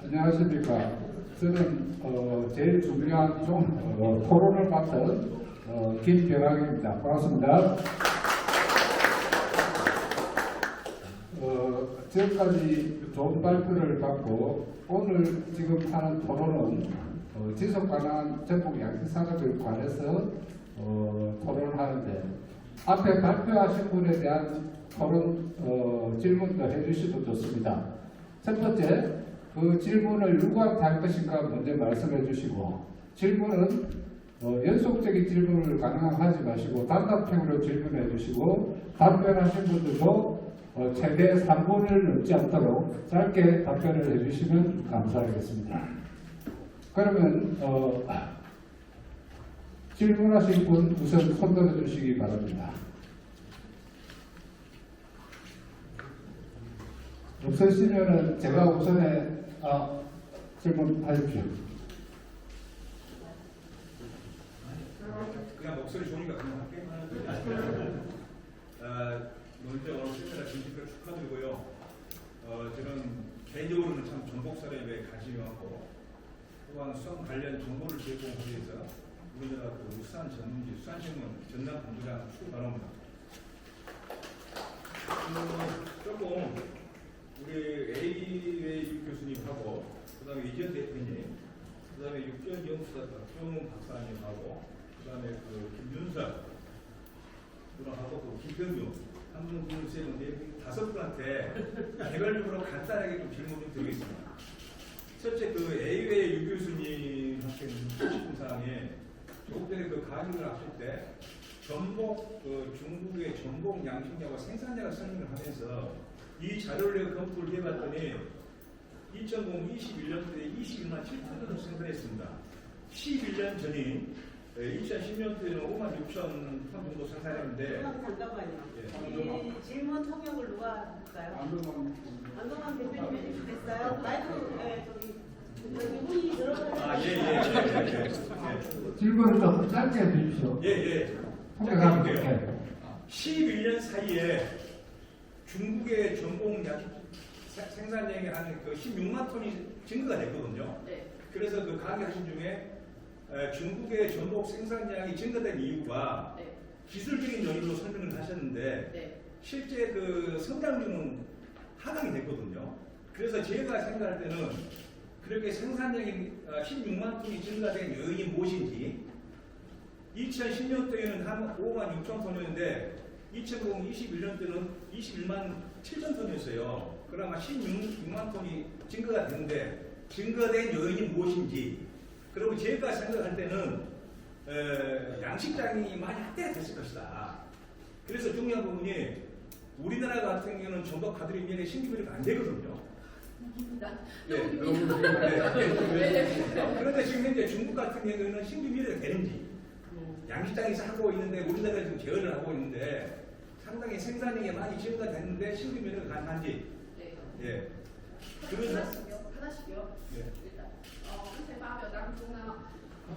안녕하십니까. 저는 제일 중요한 토론을 맡은 김병학입니다. 반갑습니다. 지금까지 좋은 발표를 받고 오늘 지금 하는 토론은 지속 가능한 전복 양식 산업에 관해서 토론을 하는데 앞에 발표하신 분에 대한 토론 질문도 해주시면 좋습니다. 첫 번째, 그 질문을 누구한테 할 것인가 먼저 말씀해 주시고, 질문은 연속적인 질문을 가능하면 하지 마시고 단답형으로 질문해 주시고, 답변하신 분들도 최대 3분을 넘지 않도록 짧게 답변을 해주시면 감사하겠습니다. 그러면 질문하신 분 우선 손 들어주시기 바랍니다. 없으시면은 제가 우선에 질문하십시오. 그냥 목소리 좋으니까 그냥 할게. 먼저 오늘 세미나 진입을 축하드리고요. 저는 개인적으로는 참 전복 사업에 관심이 많고, 또한 수산 관련 정보를 제공하기 위해서 우리나라 그 수산 전문지 수산신문 전남 본부장 출발합니다. 조금 우리 A 교수님하고, 그 다음에 이지연 대표님, 그 다음에 육전 연구사 박종훈 박사님하고, 그 다음에 그 김윤석 누나하고 그 김병규 한 분, 둘, 셋, 넷, 다섯 분한테 개별적으로 간단하게 좀 질문 좀 드리겠습니다. 첫째, 그 A회 유 교수님한테는 하고 싶은 사항이 조금 전에 그 강의를 하실 때 전복, 중국의 전복 양식량과 생산량을 설명을 하면서 이 자료를 검토를 해봤더니 2021년도에 21만 7천 톤을 생산했습니다. 11년 전인 2010년도에는 5만 6천 톤 정도 생산했는데. 잠깐만요. 예. 질문 통역을 누가 할까요? 안동환 대표님이 해주시겠어요? 마이크 여기 문이 들어가요. 예. 질문을 좀 짧게 해주십시오. 예. 통역할게요. 11년 사이에 중국의 전복 생산량이 한 그 16만 톤이 증가가 됐거든요. 네. 그래서 그 강의하신 중에 중국의 전복 생산량이 증가된 이유가 네. 기술적인 요인으로 설명을 하셨는데 네. 실제 그 성장률은 하락이 됐거든요. 그래서 제가 생각할 때는 그렇게 생산량이 16만 톤이 증가된 요인이 무엇인지, 2010년도에는 한 5만 6천 톤이었는데 2021년 때는 21만 7천 톤이었어요. 그러면 16만 톤이 증가가 됐는데 증가된 요인이 무엇인지, 그리고 제가 생각할 때는 양식장이 많이 확대가 됐을 것이다. 그래서 중요한 부분이 우리나라 같은 경우는 전복 가두리 면에 신규비료가 안 되거든요. 그런데 지금 현재 중국 같은 경우는 신규비료가 되는지, 양식장에서 하고 있는데 우리나라에 지금 제어를 하고 있는데 상당히 생산량이 많이 증가됐는데 신규비료가 가능한지. 네. 예. 하나씩요. 예. 일단, 刚才发表当中呢，从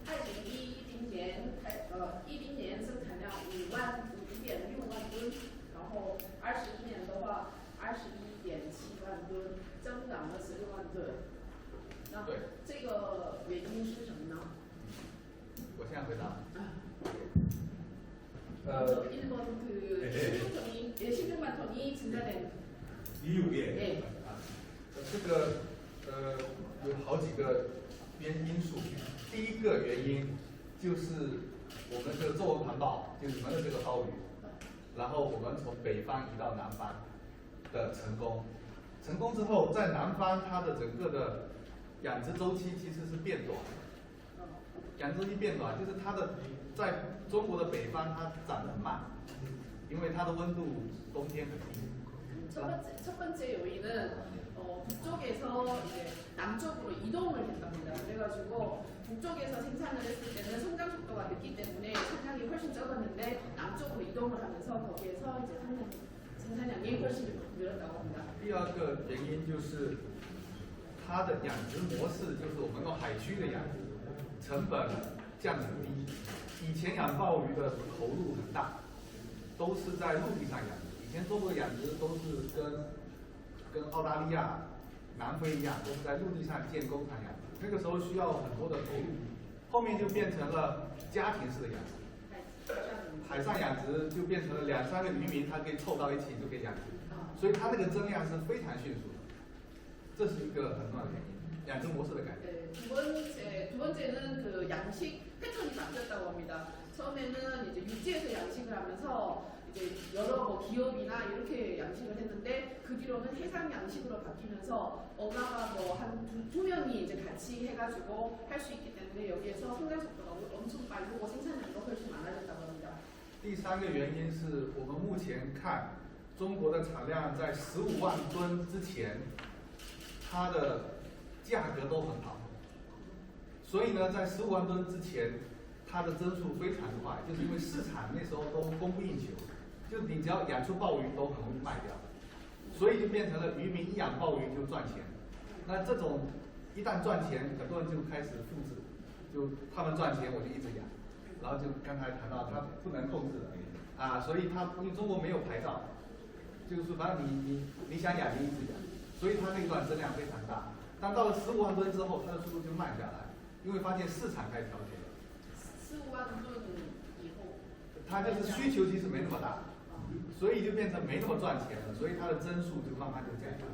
2010年10年生产量5.6万吨，然后21年的话21.7万吨，增长了16万吨。那这个原因是什么呢？我现在回答。일본 그 16만 톤이 증가된 이유에. 네.这个有好几个因素。第一个原因就是我们的作文环保，就是你们的这个鲍鱼，然后我们从北方移到南方的成功。成功之后，在南方它的整个的养殖周期其实是变短的。养殖周期变短，就是它的在中国的北方它长得很慢，因为它的温度冬天很低。 첫 번째 요인은 북쪽에서 이제 남쪽으로 이동을 했답니다. 그래가지고 북쪽에서 생산을 했을 때는 성장 속도가 늦기 때문에 생산이 훨씬 적었는데 남쪽으로 이동을 하면서 거기에서 이제 생산량이 훨씬 늘었다고 합니다. 第二个原因就是它的养殖模式，就是我们用海区的养殖，成本降很低。以前养鲍鱼的投入很大，都是在陆地上养殖。以前中国的养殖都是跟澳大利亚、南非一样，都是在陆地上建工厂养殖，那个时候需要很多的投入，后面就变成了家庭式的养殖，海上养殖就变成了2、3个渔民，他可以凑到一起就可以养殖，所以它那个增量是非常迅速的，这是一个很重要的原因，养殖模式的改变。 네, 두 번째는 그 양식 패턴이 바뀌었다고 합니다. 처음에는 이제 육지에서 양식을 하면서 이제 여러 뭐 기업이나 이렇게 양식을 했는데 그 뒤로는 해상 양식으로 바뀌면서 엄마가 뭐 한 두 명이 이제 같이 해가지고 할 수 있기 때문에 여기에서 성장 속도가 엄청 빠르고 생산량도 훨씬 많아졌다고 합니다. 第3个原因是我们目前看中国的产量在15万吨之前，它的价格都很好，所以呢，在15万吨之前，它的增速非常快，就是因为市场那时候都供不应求，就你只要养出鲍鱼都很容易卖掉，所以就变成了渔民一养鲍鱼就赚钱。那这种一旦赚钱，很多人就开始复制，就他们赚钱我就一直养，然后就刚才谈到它不能控制的啊，所以它因为中国没有牌照，就是反正你想养你一直养，所以它那段增量非常大。但到了15万吨之后，它的速度就慢下来，因为发现市场开始调节了。15万吨以后，它就是需求其实没那么大，所以就变成没那么赚钱了，所以它的增速就慢慢就降下来。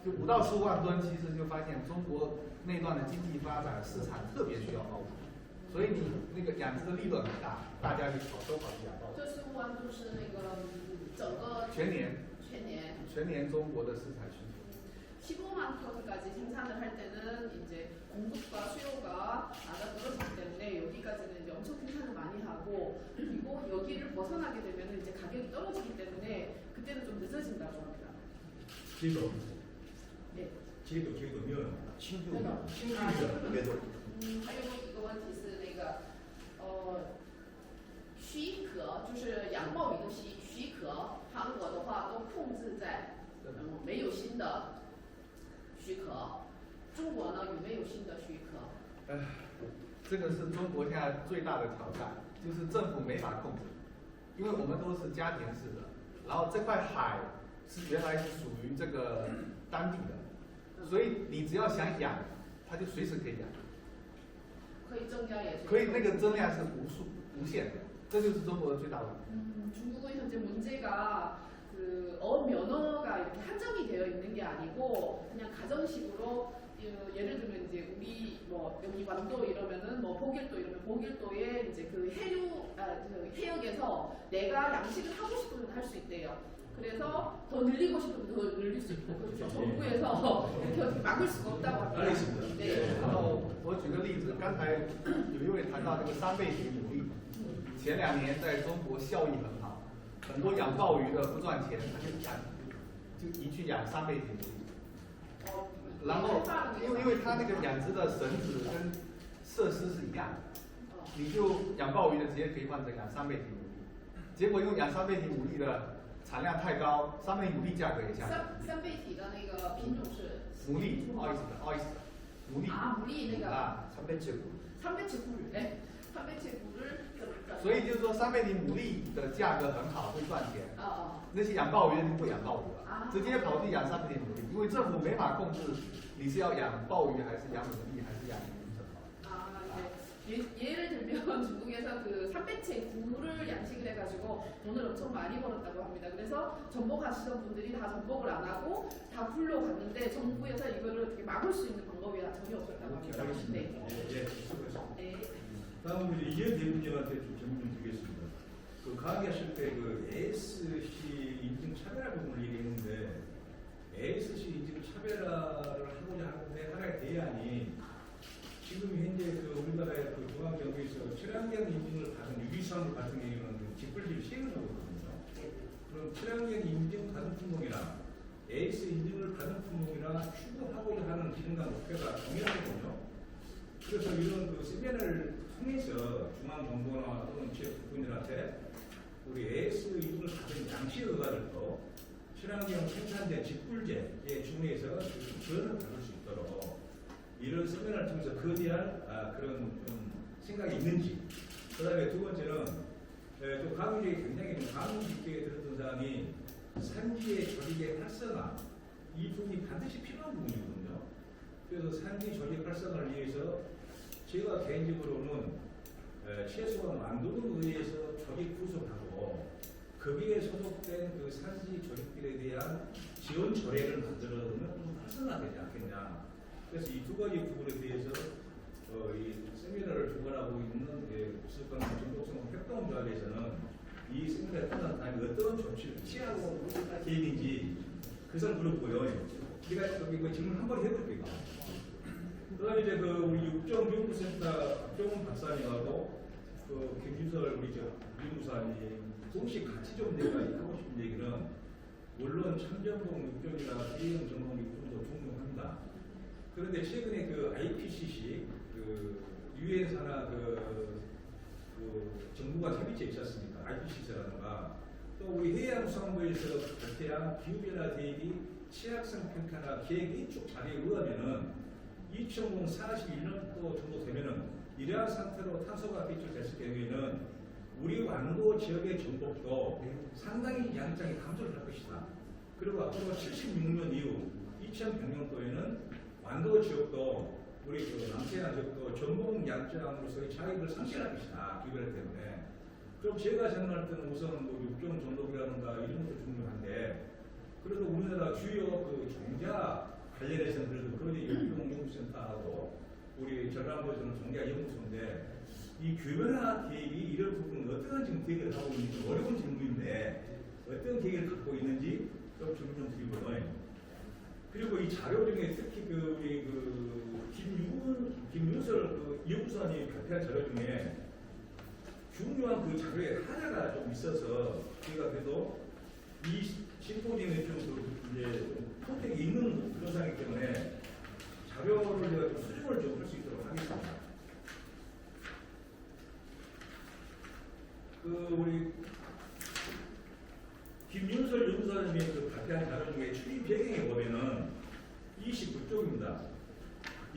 就5到15万吨，其实就发现中国那段的经济发展市场特别需要鲍鱼，所以你那个养殖的利润很大，大家就都跑去养鲍鱼。这15万吨是那个整个全年中国的市场需求。 15만 톤까지 생산을 할 때는 이제 공급과 수요가 낮아떨어지기 때문에 여기까지는 이제 엄청 생산을 많이 하고 그리고 여기를 벗어나게 되면 이제 가격이 떨어지기 때문에 그때는 좀 늦어진다고 합니다. 제도. 네. 제도면 매도. 매도. 还有一个问题是那个许可，就是养鲍鱼的许可，韩国的话都控制在没有新的。 许可，中国呢有没有新的许可？这个是中国现在最大的挑战，就是政府没法控制，因为我们都是家庭式的，然后这块海是原来是属于这个当地的，所以你只要想养，它就随时可以养，可以增加也是。可以那个增量是无限的，这就是中国的最大问题。 중국은 현재 문제가 그 어업 면허가 이렇게 한정이 되어 있는 게 아니고 그냥 가정식으로 예를 들면 이제 우리 뭐 여기 완도 이러면은 뭐 보길도 이러면 보길도에 이제 그 그 해역에서 내가 양식을 하고 싶으면 할 수 있대요. 그래서 더 늘리고 싶으면 더 늘릴 수 있고 그렇죠. 정부에서 이렇게 어떻게 막을 수가 없다고 합니다. 알겠습니다. 네. 然后我举个例子，刚才有一位谈到这个3倍体牡蛎，前2年在中国效益很好，很多养鲍鱼的不赚钱，他就移去养3倍体牡蛎。然后因为它那个养殖的绳子跟设施是一样的，你就养鲍鱼的直接可以换成养3倍体牡蛎。结果因为养3倍体牡蛎的产量太高，3倍体牡蛎价格也下降。三倍体的那个品种是牡蛎，不好意思，牡蛎。啊，牡蛎那个啊300치 굴，哎，300치 굴을 所以就是说3倍体牡蛎的价格很好，会赚钱。啊那些养鲍鱼的就不养鲍鱼了，直接跑去养3倍体牡蛎，因为政府没法控制你是要养鲍鱼还是养牡蛎还是养鱼什么。 예를 들면 중국에서 그 300채 굴을 양식을 해가지고 돈을 엄청 많이 벌었다고 합니다. 그래서 전복하시던 분들이 다 전복을 안 하고 다 굴로 갔는데 정부에서 이거를 어떻게 막을 수 있는 방법이 전혀 없었다고 합니다. 네. 예, 수고하셨습니다. 네. 다음으로 이제 이현 대표님한테 좀 질문 좀 드리겠습니다. 그 강의하실 때 그 ASC 인증 차별화 부분을 얘기했는데 ASC 인증 차별화를 하고자 하는데 하나의 대안이 지금 현재 그 우리나라의 그 중앙정부에서 친환경 인증을 받은 유기수산물 같은 경우는 그 직불지를 시행을 하고 있거든요. 그럼 친환경 인증 받은 품목이나 AS 인증을 받은 품목이나 추구하고자 하는 기능과 목표가 동일하거든요. 그래서 이런 그 세미나를 통해서 중앙정부나 또는 지역국민들한테 우리 AS 인증을 받은 양식 허가를도 친환경 생산재 직불제에 준해서 지원을 받을 수 있도록 이런 세미나를 통해서 거대한 그런 좀 생각이 있는지. 그 다음에 두 번째는 또 강의 중에 굉장히 좀 감명 깊게 들었던 사람이 산지의 조직의 활성화 이 부분이 반드시 필요한 부분이거든요. 그래서 산지 조직 활성화를 위해서 제가 개인적으로는 최소한 완도군 의회에서 조직 구성하고 거기에 소속된 그 산지 조직들에 대한 지원 조례를 만들어놓으면 좀 활성화되지 않겠냐. 그래서 이 두 가지 부분에 대해서 이 세미나를 주관하고 있는 수도권 정독성 협동조합에서는 이 세미나를 끝난 다음에 어떤 조치를 취하고 계획인지 그것을 물었고요. 제가 여기 질문 한번 해볼게요. 그다음에 이제 그 우리 육정연구센터 박정훈 박사님하고 그 김준설 우리 저 연구사님 혹시 같이 좀 내가 하고 싶은 얘기는 물론 참전공 육정이나 대형 전공 육정도 존경합니다. 그런데 최근에 그 IPCC 그 유엔 산하 그 정부가 협의체 있지 않습니까? IPCC라든가 또 우리 해양수산부에서 발표한 기후변화 대비 취약성 평가나 계획 인축 자료에 의하면은 2041년 또 정도 되면은 이러한 상태로 탄소가 배출됐을 경우에는 우리 완도 지역의 전복도 상당히 양장이 감소를 할 것이다. 그리고 앞으로 76년 이후 2100년도에는 완도 지역도 우리 그 남태안 지역도 전복 양장으로서의 자격을 상실할 것이다. 기후변화 때문에. 그럼 제가 생각할 때는 우선 뭐 육종 전복이라든가 이런 것도 중요한데 그래도 우리나라 주요 그 종자 관련해서는 그래도 그런데 육종연구센터하고 우리 전라도에서는 종자연구소인데 이 규변화 계획이 이런 부분은 어떠한 지금 계획을 하고 있는지 어려운 질문인데 어떤 계획을 갖고 있는지 좀 질문 좀 드리고요. 그리고 이 자료 중에 특히 그 우리 그 김윤설 그 연구소장이 발표한 자료 중에 중요한 그 자료에 하나가 좀 있어서 제가 그래도 이 심포지엄에 좀 이제 선택이 있는 그런 상황이기 때문에 자료를 제가 좀 수정을 좀 할 수 있도록 하겠습니다. 그 우리 김윤설 연구사님이 그 발표한 자료 중에 추리 배경에 보면은 29쪽입니다.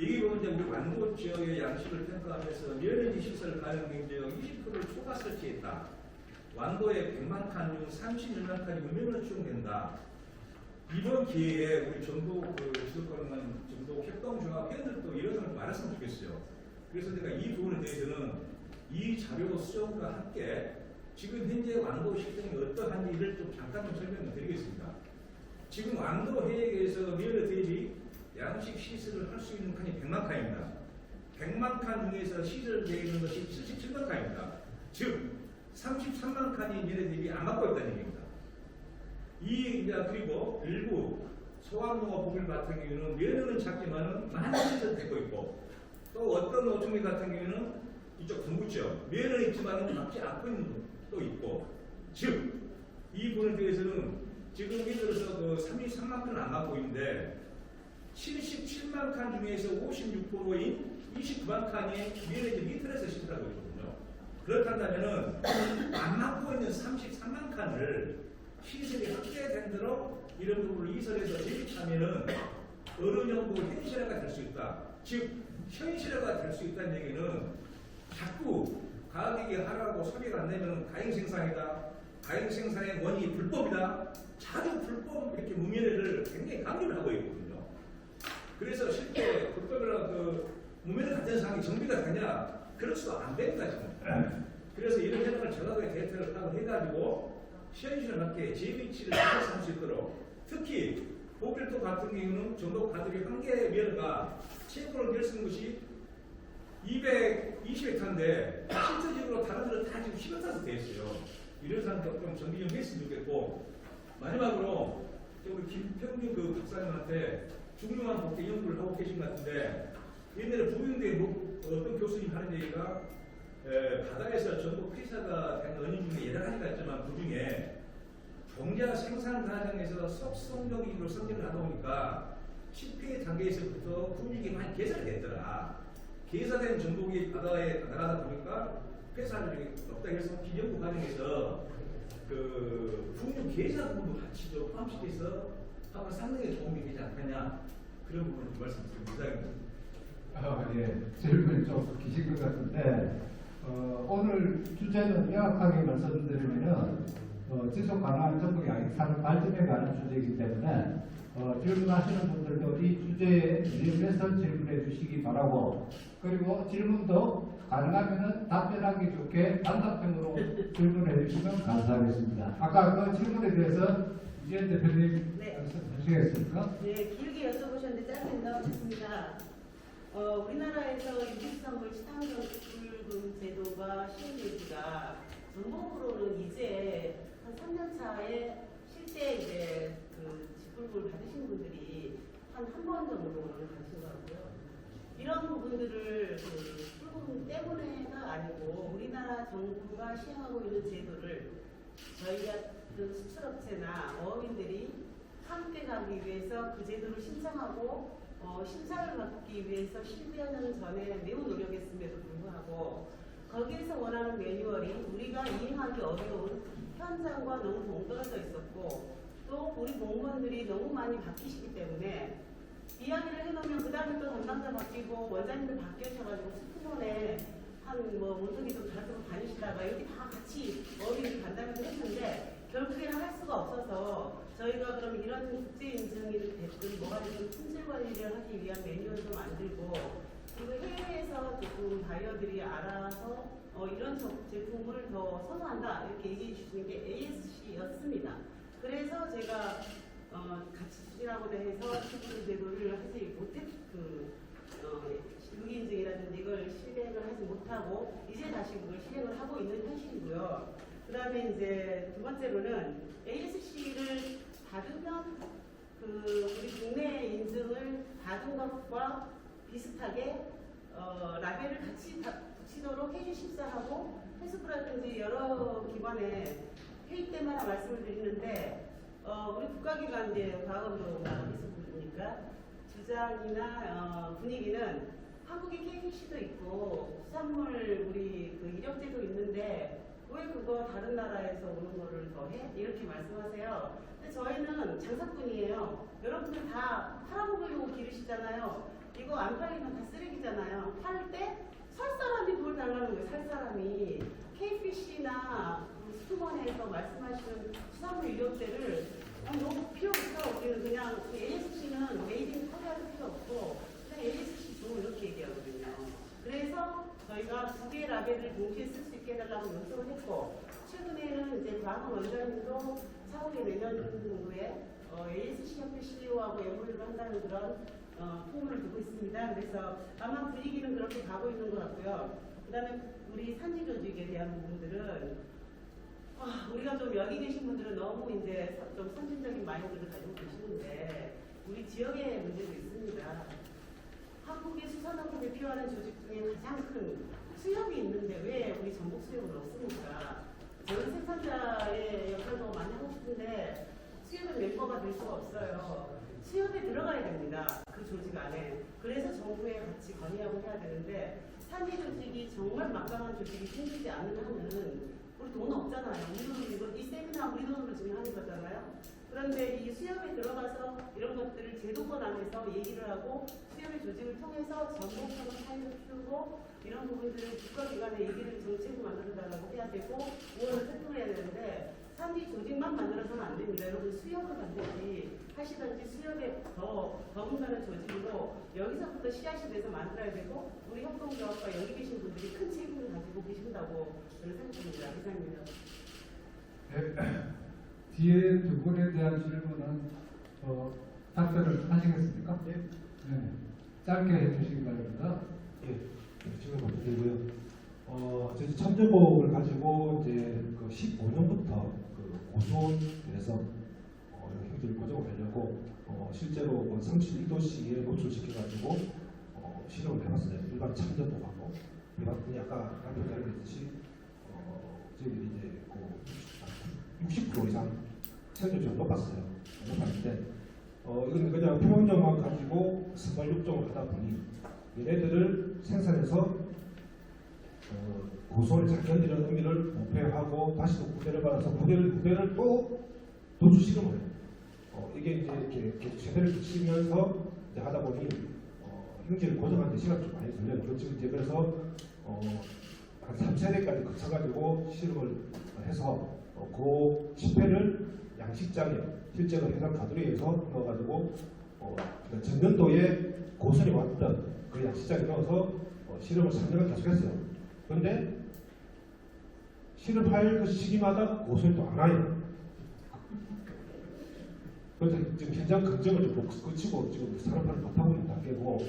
여기 보면 이제 우리 완도 지역의 양식을 평가하면서 면역지 시설 가용 경제역 20%를 초과 설치했다. 완도에 100만 칸 중 31만 칸이 무면허 추정된다. 이번 기회에 우리 전북 그 수도권 전북 협동조합 회원들도 이런 걸 말했으면 좋겠어요. 그래서 제가 이 부분에 대해서는 이 자료 수정과 함께 지금 현재 완도 시스템이 어떠한지를 좀 잠깐 좀 설명을 드리겠습니다. 지금 완도 해역에서 면허 대비 양식 시설을 할 수 있는 칸이 100만 칸입니다. 100만 칸 중에서 시설되어 있는 것이 77만 칸입니다. 즉 33만 칸이 면허 대비 안 받고 있다는 얘기입니다. 그리고 일부 소환농업 법인 같은 경우는 면허는 작지만은 많은 시설 되고 있고 또 어떤 노총회 같은 경우는 이쪽 동부 지역 면허는 있지만은 받지 않고 있는 것도 있고 즉 이 부분에 대해서는 지금 예를 들어서 그 33만 칸을 안 받고 있는데 77만 칸 중에서 56%인 29만 칸이 면허지 밑에서 시설하고 있거든요. 그렇다면은 안 맡고 있는 33만 칸을 시설이 확대된 대로 이런 부분을 이설해서 재입하면은 어느 정도 현실화가 될 수 있다. 즉 현실화가 될 수 있다는 얘기는 자꾸 가격이 하락하고 소비가 안 되면 가행 생산이다. 가행 생산의 원인이 불법이다. 자주 불법 이렇게 무면허를 굉장히 강조를 하고 있거든요. 그래서 실제 불법이라 그 무면허 가진 상황이 정비가 되냐? 그럴 수도 안 된다 지금. 그래서 이런 현황을 정확하게 데이터를 파악해가지고 현실에 맞게 재배치를 할 수 있도록 특히 보필도 같은 경우는 전북 가들이 한 개의 면허가 체포를 결승 것이 220헥타인데 실질적으로 다른 데는 다 지금 10헥타에서 되어 있어요. 이런 상태 좀 정비 좀 했으면 좋겠고 마지막으로 우리 김평균 그 박사님한테 중요한 복대 연구를 하고 계신 것 같은데 옛날에 부경대에 어떤 교수님 하는 얘기가 바다에서 전부 폐사가 된 원인 중에 여러 가지가 있지만 그 중에 종자 생산 과정에서 속성적으로 성장을 하다 보니까 실패 단계에서부터 분위기 많이 개선이 됐더라. 개선된 전복이 바다에 나가다 보니까 폐사율이 높다 해서 기존 과정에서 그 풍류 계산 부분도 같이 좀 포함시켜서 한번 상당히 도움이 되지 않겠냐 그런 부분을 좀 말씀드립니다. 예, 질문이 좀 기신 것 같은데 오늘 주제는 명확하게 말씀드리면 지속 가능한 전북 양식산업 발전에 관한 주제이기 때문에 질문하시는 분들도 이 주제에 연결해서 질문해 주시기 바라고, 그리고 질문도 가능하면 답변하기 좋게 단답형으로 질문해 주시면 감사하겠습니다. 아까 그 질문에 대해서 이재현 대표님 네. 말씀하시겠습니까? 네, 길게 여쭤보셨는데 짧게 나오셨습니다. 우리나라에서 유기산물 시장불금 제도가 시행된 지가 전국으로는 이제 한 3년 차에 실제 이제 그 직불금을 받으신 분들이 한 번 정도는 가신 것 같고요. 이런 부분들을 그 불금 때문에가 아니고 우리나라 정부가 시행하고 있는 제도를 저희 같은 수출업체나 어민들이 함께 가기 위해서 그 제도를 신청하고 심사를 받기 위해서 10여 년 전에 매우 노력했음에도 불구하고 거기에서 원하는 매뉴얼이 우리가 이해하기 어려운 현장과 너무 동떨어져 있었고, 또 우리 공무원들이 너무 많이 바뀌시기 때문에 이야기를 해놓으면 그 다음에 또 담당자 바뀌고 원장님들 바뀌셔가지고 스쿠번에 한뭐 원숭이도 가지고 다니시다가 여기 다 같이 어린이 간다면서 했는데 결국에는 할 수가 없어서 저희가 그럼 이런 국제 인증이 됐든 뭐가 됐든 품질 관리를 하기 위한 매뉴얼도 만들고, 그리고 해외에서 조금 바이어들이 알아서 이런 제품을 더 선호한다 이렇게 얘기해 주시는 게 ASC였습니다. 그래서 제가 같이 추진하고 해서 식품 제도를 하지 못했 유기인증이라든지 이걸 실행을 하지 못하고 이제 다시 그걸 실행을 하고 있는 현실이고요. 그 다음에 이제 두 번째로는 ASC를 받으면 우리 국내 인증을 받은 것과 비슷하게 라벨을 같이 붙이도록 해주십사하고 해수부라든지 여러 기관에 회의 때마다 말씀을 드리는데 우리 국가기관 이제 과거로 나가서 보니까 주장이나 분위기는 한국에 KBC도 있고 수산물 우리 그 이력제도 있는데 왜 그거 다른 나라에서 오는 거를 더 해? 이렇게 말씀하세요. 근데 저희는 장사꾼이에요. 여러분들 다 팔아먹으려고 기르시잖아요. 이거 안 팔리면 다 쓰레기잖아요. 팔 때 살 사람이 뭘 달라는 거예요. 살 사람이. KBC나 수원에서 말씀하시는 수산물 이력제를 너무 필요 없어. 우리는 그냥 ASC는 메이드 인 코리아도 필요 없고 그냥 ASC 줘 이렇게 얘기하거든요. 그래서 저희가 두 개의 라벨을 동시에 쓸 수 있게 해달라고 요청을 했고, 최근에는 이제 과학 원장님도 차후에 내년 정도에 ASC 협회 CEO하고 MOU를 한다는 그런 통보를 두고 있습니다. 그래서 아마 분위기는 그렇게 가고 있는 것 같고요. 그 다음에 우리 산지 조직에 대한 부분들은 우리가 좀 여기 계신 분들은 너무 이제 좀 선진적인 마인드를 가지고 계시는데 우리 지역에 문제도 있습니다. 한국의 수산업을 대표하는 조직 중에 가장 큰 수협이 있는데 왜 우리 전북 수협을 없습니까? 저는 생산자의 역할도 많이 하고 싶은데 수협의 멤버가 될 수가 없어요. 수협에 들어가야 됩니다. 그 조직 안에. 그래서 정부에 같이 건의하고 해야 되는데 산지 조직이 정말 막강한 조직이 생기지 않는 한은 우리 돈 없잖아요. 이 세미나 우리 돈으로 지금 하는 거잖아요. 그런데 이 수협에 들어가서 이런 것들을 제도권 안에서 얘기를 하고 수협의 조직을 통해서 전문성을 사회를 키우고 이런 부분들을 국가기관에 얘기를 정책을 만들어달라고 해야 되고 의원을 세팅해야 되는데 산지 조직만 만들어서는 안 됩니다. 여러분 수협을 반드시 하시든지 수협에 더 전문가는 조직으로 여기서부터 씨앗이 돼서 만들어야 되고 우리 협동조합과 여기 계신 분들이 큰 책임을 가지고 계신다고 저는 생각합니다. 이상입니다. 네. 뒤에 두 분에 대한 질문은 답변을 하시겠습니까? 네. 네. 짧게 해주시기 바랍니다. 예, 질문 부탁드리고요. 저희 참조법을 가지고 이제 그 15년부터 그 고소원에서 형질 고정을 하려고 실제로 그 성취 1도시에 노출시켜가지고 실험을 해봤어요. 일반 참조법하고 일반 아까 발표자님 했듯이 저희들이 이제 60% 이상 체력적으로 높았어요. 높았는데 이건 그냥 표본력만 가지고 선발 육종을 하다 보니 얘네들을 생산해서 고소를 잘 견디는 의미를 목표하고 다시 또 구대를 받아서 구대를 또 도주 실험을 해요. 이게 이제 이렇게 최대를 붙이면서 이제 하다 보니 형질을 고정하는데 시간이 좀 많이 걸려요. 그리고 지금 이제 그래서 한 3세대까지 거쳐가지고 실험을 해서 그 실패를 양식장에 실제로 해당 가두리에서 넣어가지고 그러니까 전년도에 고선이 왔던 그 양식장에 넣어서 실험을 3년을 계속했어요. 그런데 실험할 그 시기마다 고선이 또 안 와요. 그래서 지금 현장 긍정을 좀 그치고 지금 산업화를 못하고 있는 단계고,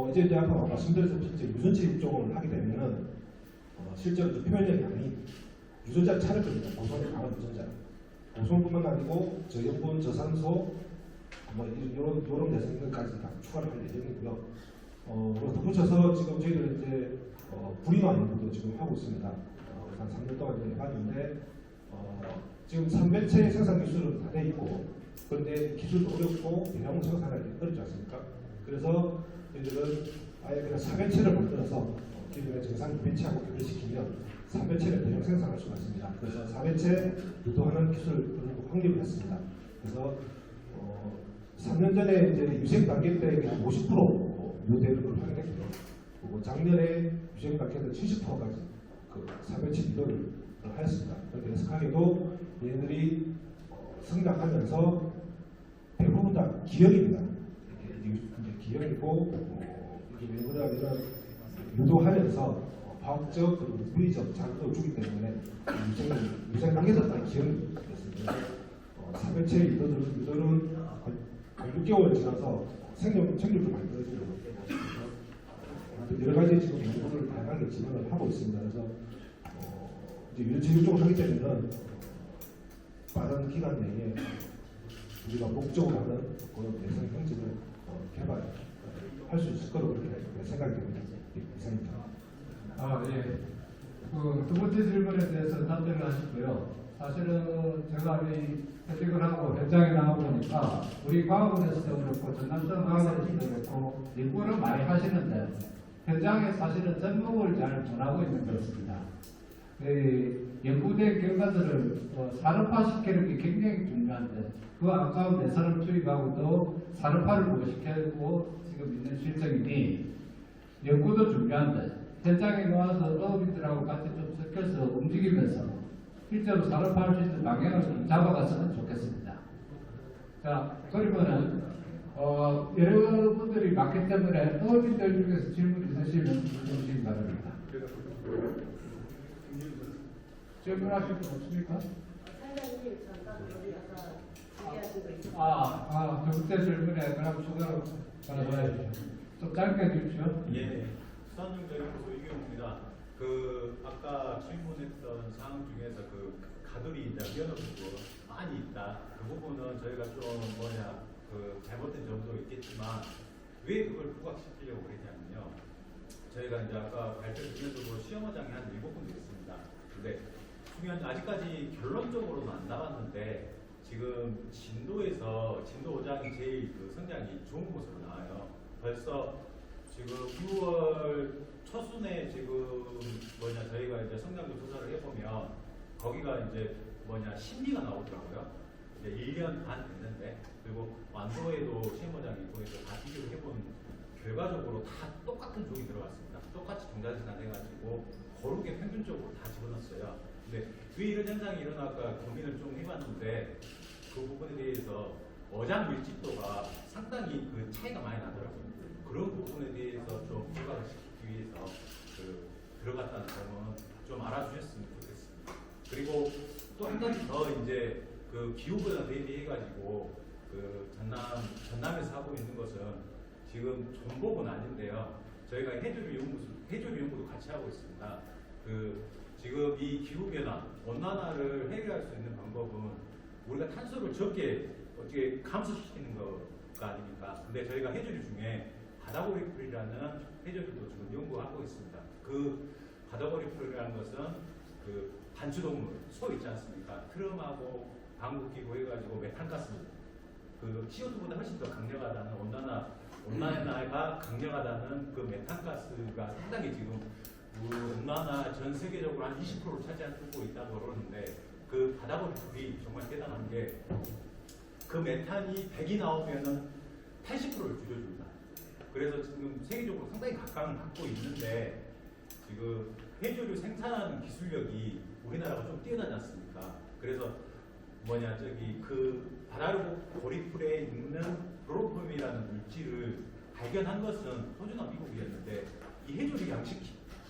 이제 아까 말씀드렸듯이 유전체 입종을 하게 되면은 실제로 좀 표현력이 아닌 유전자를 찾을 겁니다. 고선에 강한 유전자. 고선뿐만 아니고 저염분, 저산소, 이런 대상들까지 다 추가를 할 예정이고요. 덧붙여서 지금 저희들 이제 불임화 연구도 지금 하고 있습니다. 한 3년 동안 이제 해봤는데 지금 3배체 생산 기술은 다 돼 있고, 그런데 기술도 어렵고 대량 생산하기 어렵지 않습니까? 그래서 저희들은 아예 그냥 4배체를 만들어서 기존의 정상 2배체하고 교배시키면 3배체를 대량 생산할 수가 있습니다. 그래서 4배체 유도하는 기술을 확립을 했습니다. 그래서 3년 전에 이제 유생 단계 때 50% 유대를 확인했고요. 그리고 작년에 유생 단계에서 70%까지 그 3배체 유도를 하였습니다. 그런데 애석하게도 얘네들이 성장하면서 대부분 다 기형입니다. 이게 기형이고 이게 왜 그러냐면 유도하면서 화학적 그리고 물리적 자극을 주기 때문에 유생 단계에서 다 기형이 됐습니다. 3배체 유도는 6개월 지나서 생육을 만들어주고 여러 가지 지금 연구를 다양하게 진행을 하고 있습니다. 그래서 이제 유전체 유종을 하게 되면은 빠른 기간 내에 우리가 목적으로 하는 그런 대상 형질을 개발할 수 있을 거라고 그렇게 생각이 됩니다. 이상입니다. 예. 두 번째 질문에 대해서 답변을 하셨고요. 사실은 제가 이 회식을 하고 현장에 나와보니까 우리 과학원에서도 그렇고 전남선 과학원에서도 그렇고 연구를 많이 하시는데 현장에 사실은 접목을 잘 못하고 있는 것 같습니다. 연구된 결과들을 산업화시키는 게 굉장히 중요한데 그 아까운 예산을 투입하고 또 산업화를 부각시키고 지금 있는 실정이니 연구도 중요한데 현장에 나와서 어업인들하고 같이 좀 섞여서 움직이면서 실제로 산업화할 수 있는 방향을 좀 잡아갔으면 좋겠습니다. 자, 그러면은 여러분들이 많기 때문에 어업인들 중에서 질문 있으시면 주시기 바랍니다. 질문하실 분 없습니까? 사장님 잠깐 여기 아까 얘기하신 거 있어요. 두 번째 질문에 그럼 추가로 받아봐야죠. 좀 짧게 해주십시오. 예, 수산중재연구소 이경우입니다. 아까 질문했던 사항 중에서 가돌이 미연어도 많이 있다. 그 부분은 저희가 좀 잘못된 점도 있겠지만 왜 그걸 부각시키려고 그랬냐면요. 저희가 이제 아까 발표드리면서 시험원장이 한 7군데 있습니다. 근데 중요한 아직까지 결론적으로는 안 나왔는데 지금 진도 5장이 제일 성장이 좋은 곳으로 나와요. 벌써 지금 6월 초순에 저희가 이제 성장도 조사를 해보면 거기가 이제 심리가 나오더라고요. 이제 1년 반 됐는데 그리고 완도에도 시험원장이 거기서 다 비교를 해본 결과적으로 다 똑같은 종이 들어갔습니다. 똑같이 종자생산 해가지고 고르게 평균적으로 다 집어넣었어요. 근데 왜 이런 현상이 일어날까 고민을 좀 해봤는데 그 부분에 대해서 어장 밀집도가 상당히 차이가 많이 나더라고요. 그런 부분에 대해서 좀 부각을 시키기 위해서 들어갔다는 점은 좀 알아주셨으면 좋겠습니다. 그리고 또 한 가지 더 이제 기후변화 대비해가지고 전남에서 하고 있는 것은 지금 전복은 아닌데요. 저희가 해조류 연구도 같이 하고 있습니다. 지금 이 기후변화, 온난화를 해결할 수 있는 방법은 우리가 탄소를 적게 어떻게 감소시키는 거가 아닙니까? 근데 저희가 해조류 중에 바다고리풀이라는 해조류도 지금 연구하고 있습니다. 바다고리풀이라는 것은 반추동물, 소 있지 않습니까? 트럼하고 방귀끼고 해가지고 메탄가스, CO2보다 훨씬 더 강력하다는 온난화가 강력하다는 메탄가스가 상당히 지금 온난화 전 세계적으로 한 20%를 차지하고 있다고 그러는데 바다고리풀이 정말 대단한 게 메탄이 100이 나오면은 80%를 줄여줍니다. 그래서 지금 세계적으로 상당히 각광을 받고 있는데 지금 해조류 생산하는 기술력이 우리나라가 좀 뛰어나지 않습니까? 그래서 그 바다로 고리풀에 있는 플로로폼이라는 물질을 발견한 것은 호주나 미국이었는데 이 해조류 양식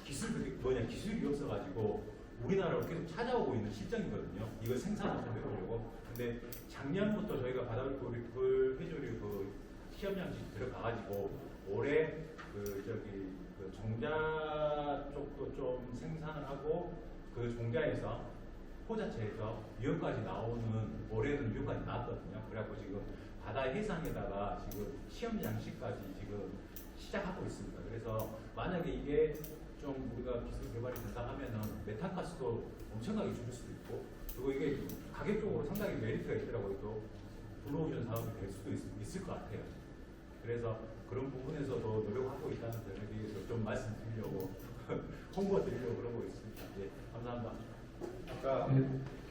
기술이 없어가지고 우리나라로 계속 찾아오고 있는 실정이거든요. 이걸 생산을 좀 해보려고. 근데 작년부터 저희가 바다고리풀 해조류 그 시험 양식 들어가가지고 올해 그 종자 쪽도 좀 생산을 하고 그 종자에서 포자체에서 유효까지 나오는 올해는 유효까지 나왔거든요. 그래갖고 지금 바다 해상에다가 지금 시험 양식까지 지금 시작하고 있습니다. 그래서 만약에 이게 좀 우리가 기술 개발이 된다 하면은 메탄가스도 엄청나게 줄일 수도 있고, 그리고 이게 가격적으로 상당히 메리트가 있더라고요. 또 블루오션 사업이 될 수도 있을 것 같아요. 그래서 그런 부분에서도 노력하고 있다는 점에 대해서 좀 말씀드리려고 홍보드리려고 그러고 있습니다. 네, 감사합니다. 아까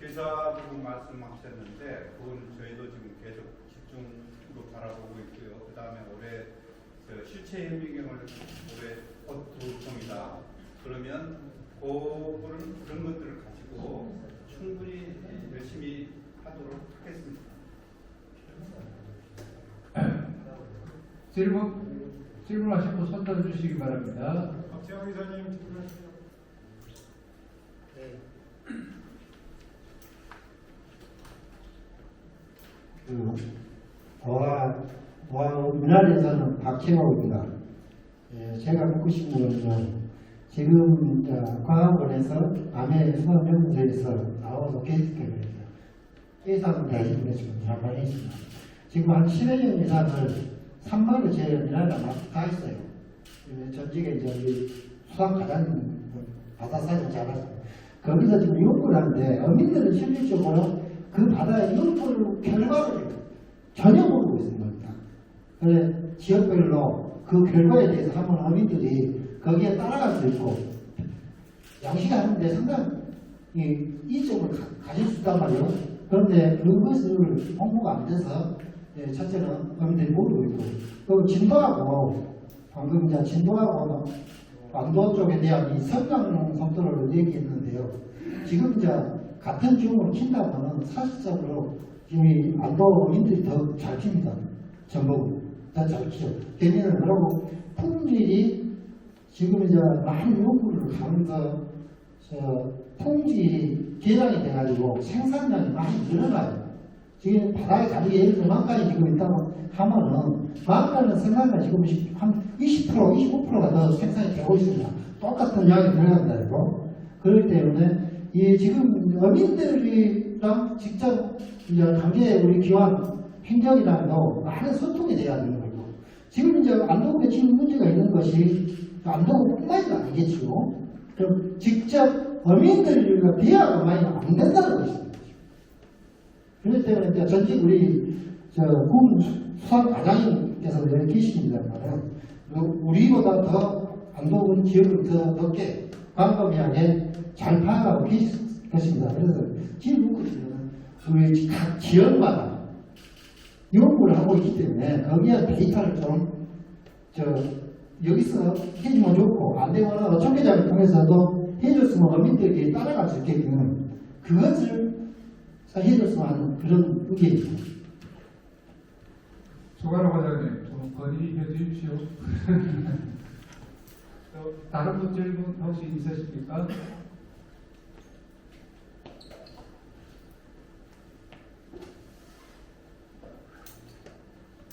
기사분 말씀하셨는데 그건 저희도 지금 계속 집중으로 바라보고 있고요. 그 다음에 올해 실체 현미경을 올해 두 종이다. 그러면 그런 것들을 가지고 충분히 열심히 하도록 하겠습니다. 질문하신 분 손 들어주시기 바랍니다. 박재영 이사님 질문하시죠. 문화에서는 박채호입니다. 제가 묻고 싶은 것은 지금 과학원에서 남해 수학연구소에서 나와서 게스트를 했어요. 예산 대신에 지금 한번 했습니다. 지금 한 10여 년 이상을 3만을 제 우리나라 다 했어요. 전직에 이제 수학 가장 바다사를 잘하죠. 거기서 지금 연구를 하는데 어민들은 실질적으로 그 바다의 연구를 결과를 전혀 모르고 있는 겁니다. 그래서 지역별로 그 결과에 대해서 한번 어민들이 거기에 따라갈 수 있고 양식하는데 상당히 이점을 가질 수 있단 말이에요. 그런데 그것을 홍보가 안 돼서 첫째는 어민들이 모르고 있고, 그리고 진도하고 방금 이제 진도하고 완도 쪽에 대한 이 성장 속도를 얘기했는데요. 지금 이제 같은 규모로 킨다면은 사실적으로 지금 이 안도 어민들이 더 잘 킵니다. 전부 더 잘 키죠. 개미는 그러고 품질이 지금 이제 많은 요구를 하면서 품질이 개량이 돼가지고 생산량이 많이 늘어나요. 지금 바다에 가리게 예를 들어 만간이 지금 있다고 하면은 만간은 생산량 지금 한 20%, 25%가 더 생산이 되고 있습니다. 똑같은 양이 들어간다 이거. 그렇기 때문에 이 지금 어민들이랑 직접 이제 관계 우리 기관 행정이랑도 많은 소통이 돼야 되는 거고, 지금 이제 안동에 지금 문제가 있는 것이 안동뿐만이 아니겠죠. 그럼 직접 어민들과 대화가 많이 안 된다는 것입니다. 그렇기 때문에 이제 전직 우리 군 수학과장님께서 여기 계십니다만 우리보다 더 안동은 지역을 더 넓게 광범위하게 잘 파악하고 계실 것입니다. 그래서 지금 우리 각 지역마다 연구를 하고 있기 때문에 거기에 데이터를 좀 여기서 해주면 좋고, 안 되면 어촌계좌를 통해서도 해줬으면 어민들에게 따라갈 수 있게끔 그것을 해줬으면 하는 그런 의견입니다. 조가로 과장님 좀 건의해 주십시오. 다른 분 질문 혹시 있으십니까?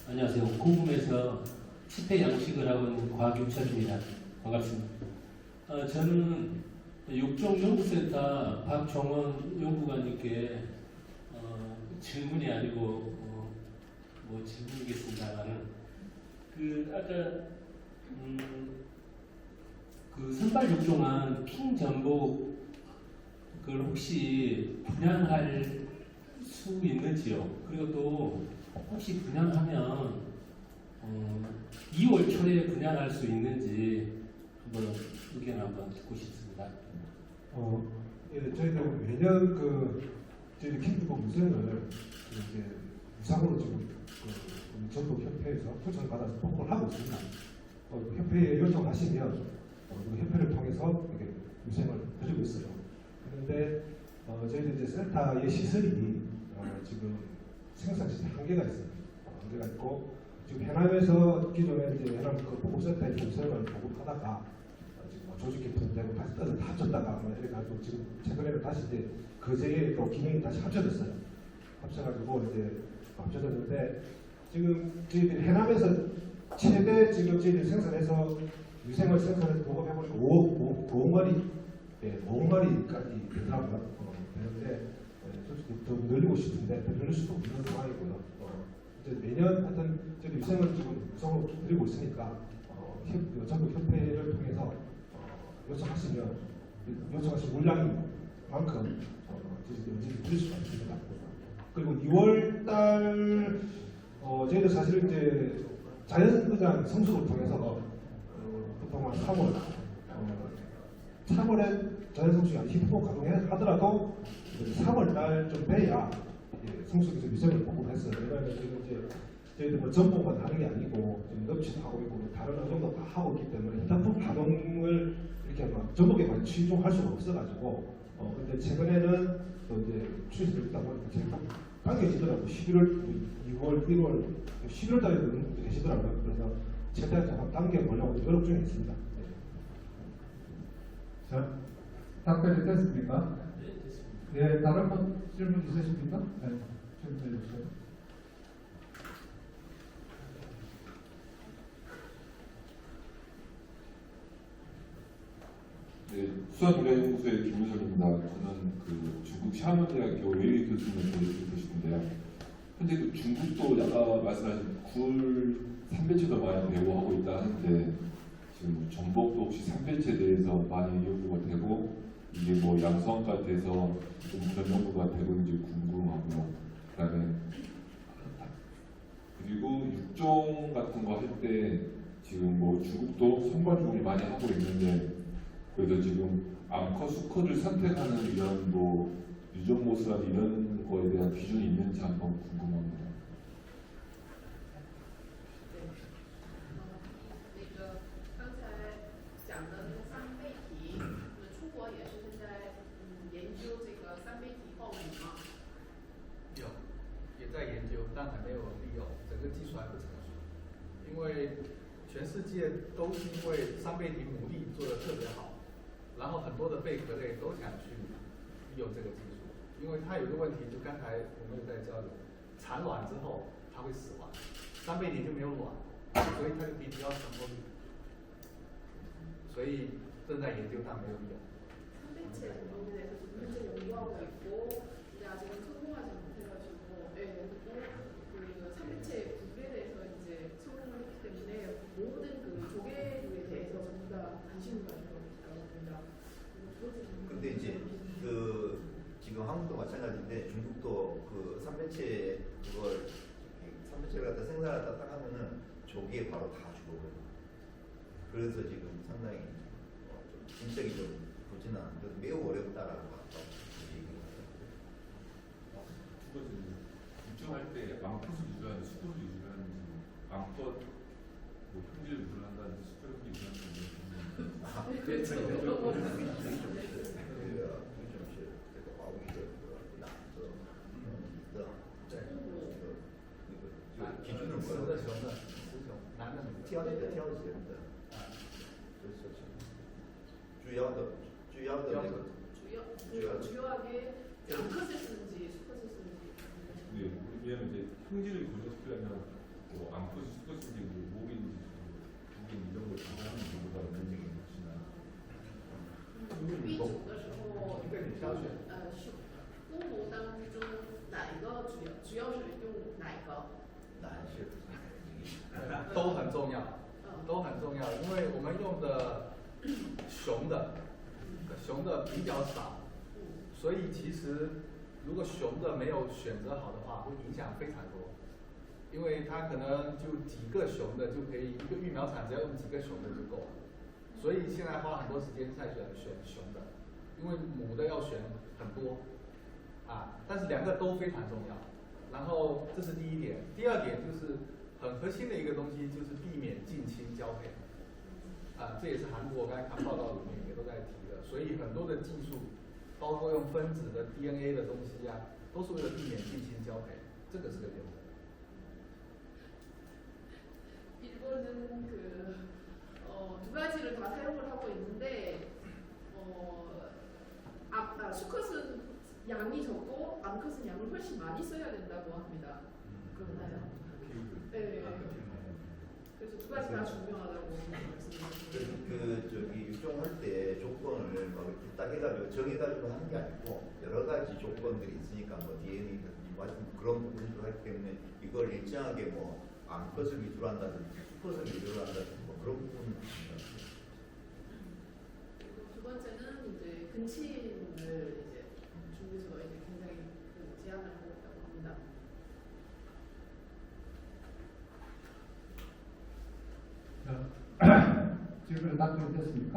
안녕하세요. 궁금해서 치태 양식을 하고 있는 과학유철입니다. 반갑습니다. 저는 육종연구센터 박종원 연구관님께 질문이 아니고 뭐 질문이겠습니다만은 아까 그 선발 육종한 킹 전복 그걸 혹시 분양할 수 있는지요? 그리고 또 혹시 분양하면 2월 초에 분양할 수 있는지 한번 의견 한번 듣고 싶습니다. 저희도 매년 저희 킹드복 무생을 이제 무상으로 지금 전북 협회에서 초청을 받아서 보고를 하고 있습니다. 협회에 요청하시면 그 협회를 통해서 이렇게 무생을 드리고 있어요. 그런데 저희들 이제 센터의 시설이 지금 생산 시설 한계가 있어요. 한계가 있고 지금 해남에서 기존에 이제 해남 그 보급센터에 조성을 보급하다가 지금 조직 개편되고 다시 떠서 다 합쳤다가 뭐 이래가지고 지금 최근에는 다시 이제 거제에 또 기능이 다시 합쳐졌어요. 합쳐가지고 이제 합쳐졌는데 지금 저희들 해남에서 최대 지금 저희들 생산해서 유생을 생산해서 보급해보니까 5억 마리, 5억 마리까지 되더라고요. 되는데 솔직히 더 늘리고 싶은데 더 늘릴 수도 없는 상황이고요. 이제 매년 하여튼 저희 유생을 지금 구성으로 드리고 있으니까 전국 협회를 통해서 요청하시면 요청하신 물량만큼 저희들이 드릴 수가 있습니다. 그리고 2월달 저희들 사실 이제 자연의장 성수를 통해서 보통 한 3월에 자연성수가 히프로 가동하더라도 3월달 돼야 성수기에서 위생을 보고했어요. 왜냐하면 지금 이제 저희들 뭐 전부만 하는 게 아니고 넙치도 하고 있고 다른 어종도 다 하고 있기 때문에 히프로 가동을 이렇게 막 전국에 많이 치중할 수가 없어가지고 근데 최근에는 또 이제 추진을 있다 보니까 제가 당겨지더라고요. 11월, 2월, 1월, 11월 달에도 그런 분들이 계시더라고요. 그래서 최대한 좀 당겨보려고 노력 중에 있습니다. 자, 답변이 됐습니까? 네, 다른 분 질문 있으십니까? 네, 질문 해주세요. 네, 수산노래연구소의 김문석입니다. 저는 그 중국 샤먼대학교 외계 교수님을 보고 싶은데요. 현재 그 중국도 아까 말씀하신 굴 3배체도 많이 배우하고 있다 하는데 지금 전복도 혹시 3배체에 대해서 많이 연구가 되고 이게 뭐 양성화가 돼서 좀 그런 연구가 되고 있는지 궁금하고요. 그다음에 그리고 육종 같은 거 할 때 지금 뭐 중국도 선발종을 많이 하고 있는데 그래서 지금 암컷, 수컷을 선택하는 이런 뭐 유전모수라는 이런 거에 대한 기준이 있는지 한번 궁금합니다. 刚才讲的那个三倍体，出国也是现在研究这个三倍体爆乳吗？也在研究，但还没有利用，整个技术还不成熟。因为全世界都是因为三倍体牡蛎做的特别好，然后很多的贝壳类都想去利用这个技术，因为它有个问题，就刚才我们有在交流，产卵之后它会死亡，三倍体就没有卵，所以它就比较成功率，所以正在研究但没有利用。 3배체 정도에 대해서 문제 연구하고 있고 이제 아직은 성공하지 못해가지고 그 3배체 굴에 대해서 이제 성공을 했기 때문에 모든 그 조개류에 대해서 전부 다 관심을 가지고 있습니다. 근데 이제 그 지금 한국도 마찬가지인데 중국도 그 3배체 그걸 3배체를 갖다 생산하다 딱 하면은 조기에 바로 다 죽어버려요. 그래서 지금 상당히 좀 진척이 좀 보지는 않아요. 매우 어렵다라고 아까 얘기했어요. 두 번째, 육종할 때 암컷을 유지하는지 수컷을 유지하는지 암컷 뭐 품질 유지한다는지 수컷 품질 유지한다는지 기준은 뭐라고? 雌雄的，男的女的。挑选的，就是主要的那个 주요하게 암컷을 쓰는지 수컷을 쓰는지. 네, 왜냐면 이제 품질을 고정시키려면 뭐 암컷이 수컷인지 뭐 목인지 두개인 이런 걸 조정하는 경우가 있는지 모르지만 育种的时候，应该你挑选。公母当中哪一个主要是用哪一个？ 男士都很重要，都很重要，因为我们用的雄的比较少，所以其实如果雄的没有选择好的话，会影响非常多，因为它可能就几个雄的就可以，一个育苗场只要用几个雄的就够了，所以现在花很多时间在选雄的，因为母的要选很多，但是两个都非常重要。 然后这是第一点，第二点就是很核心的一个东西，就是避免近亲交配。这也是韩国刚才看报道里面也都在提的，所以很多的技术，包括用分子的 DNA 的东西啊，都是为了避免近亲交配，这个是个流程。 일본은 두 가지를 다 사용을 하고 있는데 수컷은 양이 적고 암컷은 양을 훨씬 많이 써야 된다고 합니다. 그러나요? 네. 그래서 두 가지 다 중요하다고 말씀드렸습니다. 저기 육종할 때 조건을 막 딱 해가지고 정해가지고 하는 게 아니고 여러 가지 조건들이 있으니까 뭐 DNA 그런 부분도 하기 때문에 이걸 일정하게 뭐 암컷을 위주로 한다든지 수컷을 위주로 한다든지 뭐 그런 부분은 있습니다. 두 번째는 이제 근친을 이제 중국에서 이제 굉장히 제한을 하고 있다고 합니다. 질문에 답변이 됐습니까?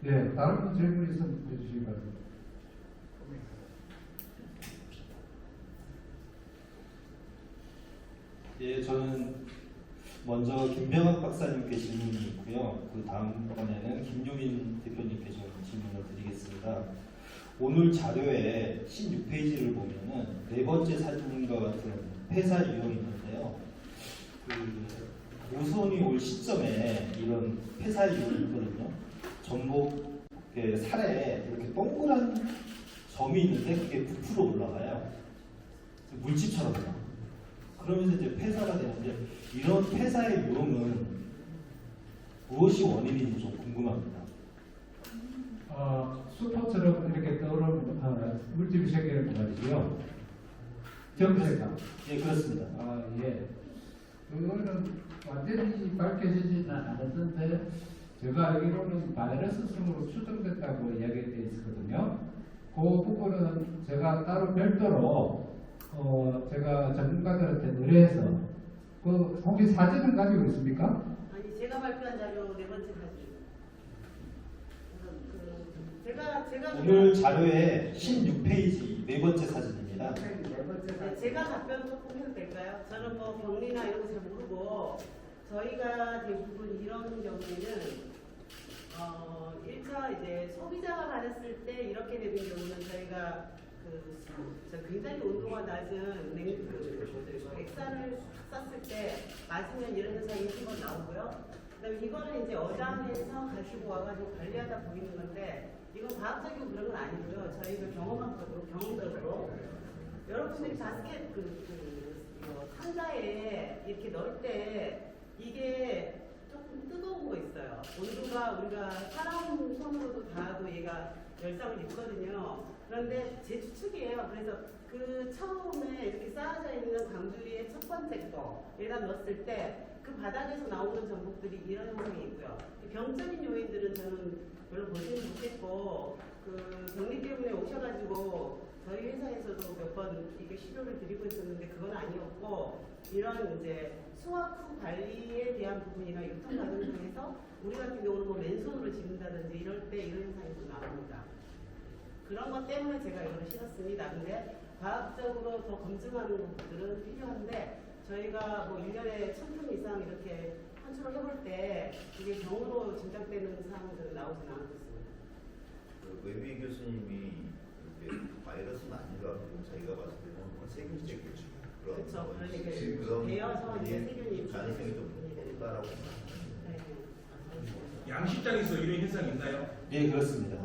네, 다른 분 질문 있으면 해주시기 바랍니다. 예, 저는 먼저 김병학 박사님께 질문이 있고요. 그 다음번에는 김유민 대표님께 좀 질문을 드리겠습니다. 오늘 자료에 16페이지를 보면은 네 번째 사진과 같은 폐사 유형이 있는데요. 그 오손이 올 시점에 이런 폐사 유형이 있거든요. 전복의 살에 이렇게 동그란 점이 있는데 그게 부풀어 올라가요. 물집처럼요. 그러면서 이제 폐사가 되는데 이런 폐사의 유형은 무엇이 원인인지 좀 궁금합니다. 수포처럼 이렇게 떠오르는 물질이 생기는 거 말이지요. 점세가. 예, 그렇습니다. 예. 그거는 완전히 밝혀지지는 않았는데 제가 알기로는 바이러스성으로 추정됐다고 이야기되어 있었거든요. 그 부분은 제가 따로 별도로 제가 전문가들한테 의뢰해서 그 혹시 사진은 가지고 있습니까? 아니 제가 발표한 자료 네 번째 사진. 제가 오늘 자료에 16페이지 네 번째 사진입니다. 네, 제가 답변 조금 해도 될까요? 저는 뭐 병리나 이런 거 잘 모르고 저희가 대부분 이런 경우에는 1차 이제 소비자가 받았을 때 이렇게 되는 경우는 저희가 굉장히 온도가 낮은 액산을 쐈을 때 맞으면 이런 현상이 한번 나오고요. 그다음에 이거는 이제 어장에서 가지고 와가지고 관리하다 보이는 건데 이건 과학적인 그런 건 아니고요. 저희가 경험적으로 여러분들이 바스켓 상자에 이렇게 넣을 때 이게 조금 뜨거운 거 있어요. 온도가 우리가 사람 손으로도 닿아도 얘가 열상을 입거든요. 그런데 제 추측이에요. 그래서 그 처음에 이렇게 쌓아져 있는 광주리의 첫 번째 거에다 넣었을 때 그 바닥에서 나오는 전복들이 이런 형상이 있고요. 병적인 요인들은 저는 별로 보지는 못했고 그 격리 때문에 오셔가지고 저희 회사에서도 몇 번 이게 시도를 드리고 있었는데 그건 아니었고 이런 이제 수확 후 관리에 대한 부분이나 유통 과정 중에서 우리 같은 경우는 뭐 맨손으로 집는다든지 이럴 때 이런 현상이 좀 나옵니다. 그런 것 때문에 제가 이걸 실었습니다. 근데 과학적으로 더 검증하는 부분들은 필요한데 저희가 뭐 1년에 1000톤 이상 이렇게 환출을 해볼 때 이게 병으로 짐작되는 사항들은 나오지는 않고 있습니다. 외비 교수님이 바이러스는 아니라고 자기가 봤을 때는 세균적 그렇죠. 그러니까 되어서 이제 세균이 가능성이 좀 높다라고 생각합니다. 양식장에서 이런 현상이 있나요? 예, 그렇습니다.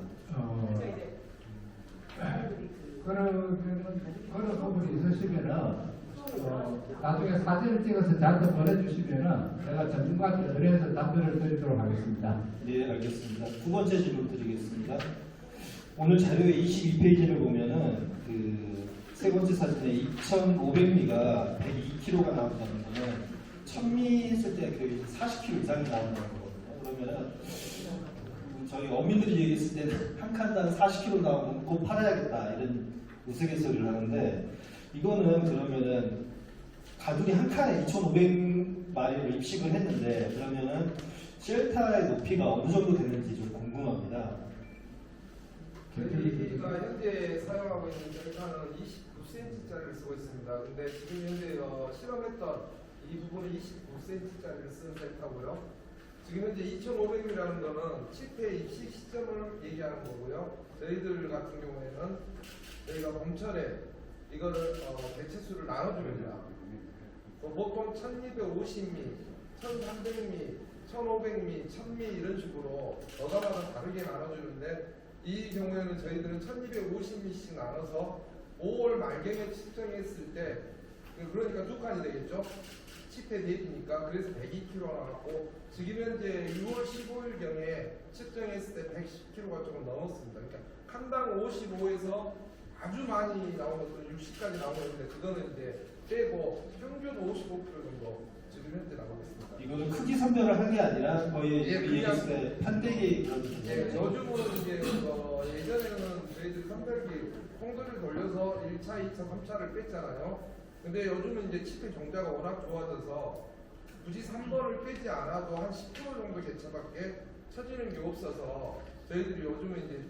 그런 부분이 있으시면은 나중에 사진을 찍어서 저한테 보내주시면은 제가 전문가한테 의뢰해서 답변을 드리도록 하겠습니다. 네, 알겠습니다. 두 번째 질문 드리겠습니다. 오늘 자료의 22페이지를 보면은 그 세 번째 사진에 2,500미가 102kg가 나온다는 거는 1000미 했을 때 거의 40kg 이상이 나온다는 거거든요. 그러면은 저희 어민들이 얘기했을 때는 한 칸당 40kg 나오면 곧 팔아야겠다 이런 우스갯소리를 하는데 이거는 그러면은 가두리 한 칸에 2,500마리를 입식을 했는데 그러면은 쉘터의 높이가 어느 정도 되는지 좀 궁금합니다. 저희가 현재 사용하고 있는 셀카는 29cm짜리를 쓰고 있습니다. 근데 지금 현재 실험했던 이 부분이 25cm짜리를 쓴 셀카고요. 지금 현재 2,500이라는 거는 7회 입식 시점을 얘기하는 거고요. 저희들 같은 경우에는 저희가 봄철에 이거를 개체수를 나눠줍니다. 보통 1250미, 1300미, 1500미, 1000미 이런 식으로 어가마다 다르게 나눠주는데 이 경우에는 저희들은 1250미씩 나눠서 5월 말경에 측정했을 때 그러니까 두 칸이 되겠죠. 10회 대비니까 그래서 102kg 나왔고 지금 현재 6월 15일경에 측정했을 때 110kg가 조금 넘었습니다. 그러니까 칸당 55에서 아주 많이 나온 것들은 60까지 나온 건데 그거는 이제 빼고 평균 55kg 정도 지금 현재 나오고 있습니다. 이거는 크기 선별을 한 게 아니라 거의 예, 우리 얘기했을 때 판때기 그런 예, 요즘은 이제 예전에는 저희들 선별기 통도를 돌려서 1차, 2차, 3차를 뺐잖아요. 근데 요즘은 이제 칩의 종자가 워낙 좋아져서 굳이 3번을 빼지 않아도 한 10kg 정도 개체밖에 쳐지는 게 없어서 저희들이 요즘은 이제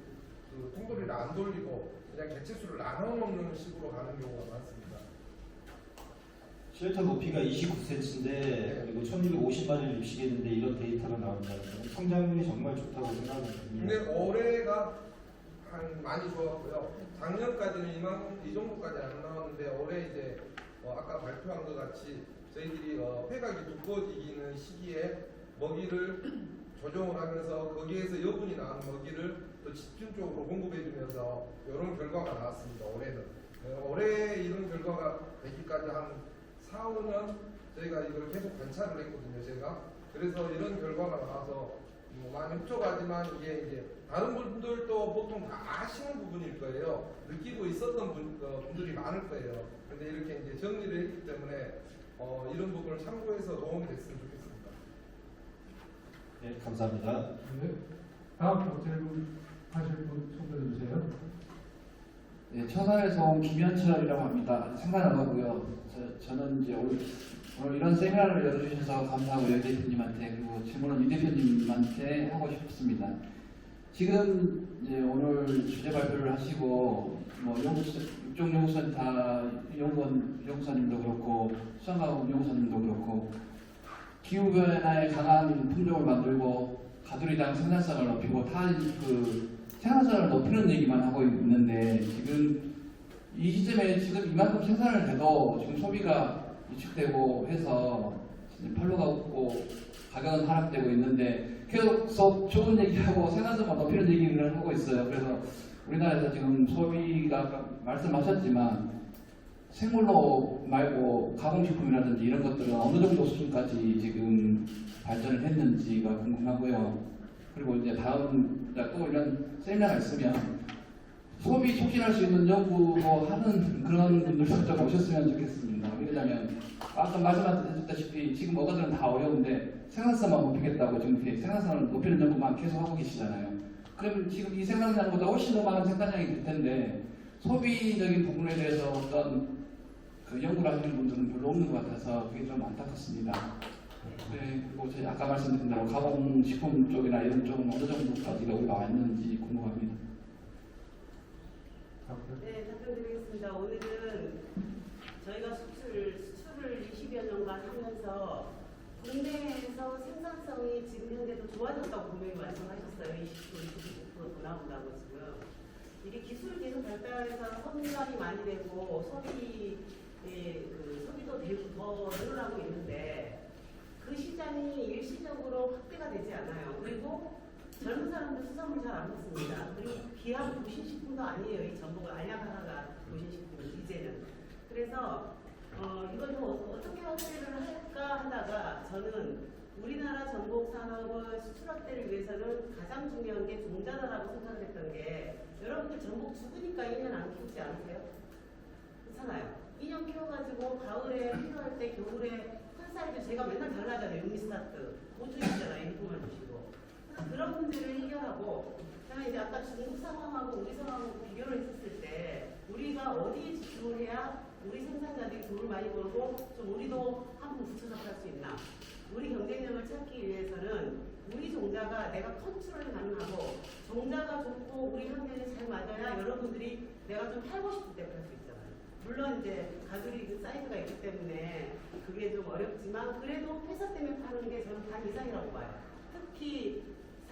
그 통도리를 안 돌리고 그냥 개체수를 나눠 먹는 식으로 가는 경우가 많습니다. 쉘터 높이가 29cm인데 그리고 1250마리를 입시겠는데 이런 데이터가 나온다는 건 성장률이 정말 좋다고 생각하거든요. 근데 올해가 많이 좋았고요. 작년까지는 이 정도까지 안 나왔는데 올해 이제 아까 발표한 것 같이 저희들이 폐각이 두꺼워지는 시기에 먹이를 조정을 하면서 거기에서 여분이 나는 먹이를 더 집중적으로 공급해주면서 이런 결과가 나왔습니다. 올해는. 올해 이런 결과가 되기까지 한 4, 5년 저희가 이걸 계속 관찰을 했거든요. 제가. 그래서 이런 결과가 나와서 많이 흡족하지만 이게 이제 다른 분들도 보통 다 아시는 부분일 거예요. 느끼고 있었던 분들이 많을 거예요. 근데 이렇게 이제 정리를 했기 때문에 이런 부분을 참고해서 도움이 됐으면 좋겠습니다. 네, 감사합니다. 네. 다음 질문 하실 분 손들어 주세요. 네, 천안에서 온 김현철이라고 합니다. 생각 안 하고요. 저는 이제 오늘 이런 세미나를 열어주셔서 감사하고 여 대표님한테 그리고 질문은 유 대표님한테 하고 싶습니다. 지금 이제 오늘 주제 발표를 하시고 뭐 육종연구센터 연구사님도 그렇고 수산과학 연구사님도 그렇고 기후변화에 강한 품종을 만들고 가두리당 생산성을 높이고 다 그 생산성을 높이는 얘기만 하고 있는데 지금 이 시점에 지금 이만큼 생산을 해도 지금 소비가 위축되고 해서 팔로가 없고 가격은 하락되고 있는데 계속 좋은 얘기하고 생산성만 높이는 얘기를 하고 있어요. 그래서 우리나라에서 지금 소비가 아까 말씀하셨지만 생물로 말고 가공식품이라든지 이런 것들은 어느 정도 수준까지 지금 발전을 했는지가 궁금하고요. 그리고 이제 다음 또 이런 세미나가 있으면 소비 촉진할 수 있는 연구도 하는 그런 분들도 좀 오셨으면 좋겠습니다. 왜냐하면 아까 말씀하셨다시피 지금 뭐가들은 다 어려운데 생산성만 높이겠다고 지금 생산성을 높이는 연구만 계속 하고 계시잖아요. 그럼 지금 이 생산량보다 훨씬 더 많은 생산량이 될 텐데 소비적인 부분에 대해서 어떤 그 연구를 하시는 분들은 별로 없는 것 같아서 그게 좀 안타깝습니다. 네, 그리고 제가 아까 말씀드린 대로 가공식품 쪽이나 이런 쪽은 어느 정도까지가 우리가 왔는지 궁금합니다. 네, 답변드리겠습니다. 오늘은 저희가 수출을 20여 년간 하면서 국내에서 생산성이 지금 현재도 좋아졌다고 분명히 말씀하셨어요. 20%, 25% 더 나온다고 지금. 이게 기술이 계속 발달해서 선량이 많이 되고 소비도 되고 더 늘어나고 있는데 그 시장이 일시적으로 확대가 되지 않아요. 그리고 젊은 사람들 수산물 잘 안 먹습니다. 그리고 귀한 보신식품도 아니에요. 이 전복 알약 하나가 보신식품 이제는. 그래서 이걸 좀 어떻게 확대를 할까 하다가 저는 우리나라 전복 산업의 수출 확대를 위해서는 가장 중요한 게 종자다라고 생각했던 게 여러분들 전복 죽으니까 2년 안 키우지 않으세요? 그렇잖아요. 2년 키워가지고 가을에 필요할 때 겨울에 큰 사이즈 제가 맨날 달라잖아요. 유미스타트 못 주시잖아요. 인품을 주시고. 그래서 그런 문제를 해결하고 저는 이제 아까 중국 상황하고 우리 상황하고 비교를 했었을 때 우리가 어디에 집중을 해야 우리 생산자들이 돈을 많이 벌고 좀 우리도 한 번 붙여서 할 수 있나. 우리 경쟁력을 찾기 위해서는 우리 종자가 내가 컨트롤이 가능하고 종자가 좋고 우리 환경에 잘 맞아야 여러분들이 내가 좀 팔고 싶을 때 팔 수 있잖아요. 물론 이제 가두리 그 사이즈가 있기 때문에 그게 좀 어렵지만 그래도 회사 때문에 파는 게 저는 반 이상이라고 봐요. 특히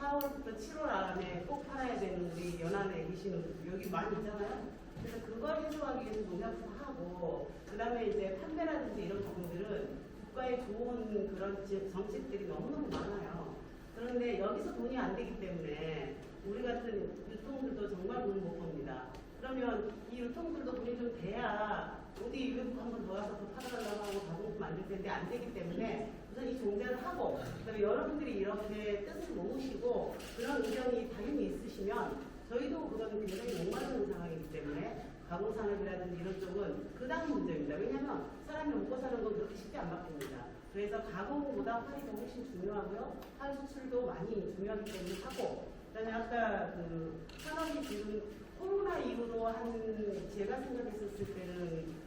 4월부터 7월 안에 꼭 팔아야 되는 우리 연안에 계시는 분들 여기 많이 있잖아요. 그래서 그걸 해소하기 위해서 농약도 하고 그다음에 이제 판매라든지 이런 부분들은 국가의 좋은 그런 정책들이 너무너무 많아요. 그런데 여기서 돈이 안 되기 때문에 우리 같은 유통들도 정말 돈을 못 법니다. 그러면 이 유통들도 돈이 좀 돼야 어디 외국 한번 더 와서 더 팔아달라고 하고 가공품 만들 텐데 안 되기 때문에 우선 이 종자를 하고 그다음에 여러분들이 이렇게 뜻을 모으시고 그런 의견이 당연히 있으시면 저희도 그거는 굉장히 목마르는 상황이기 때문에 가공산업이라든지 이런 쪽은 그 다음 문제입니다. 왜냐하면 사람이 먹고 사는 건 그렇게 쉽게 안 바뀝니다. 그래서 가공보다 활이 더 훨씬 중요하고요. 활 수출도 많이 중요하기 때문에 하고 그다음에 아까 그 산업이 지금 코로나 이후로 한 제가 생각했었을 때는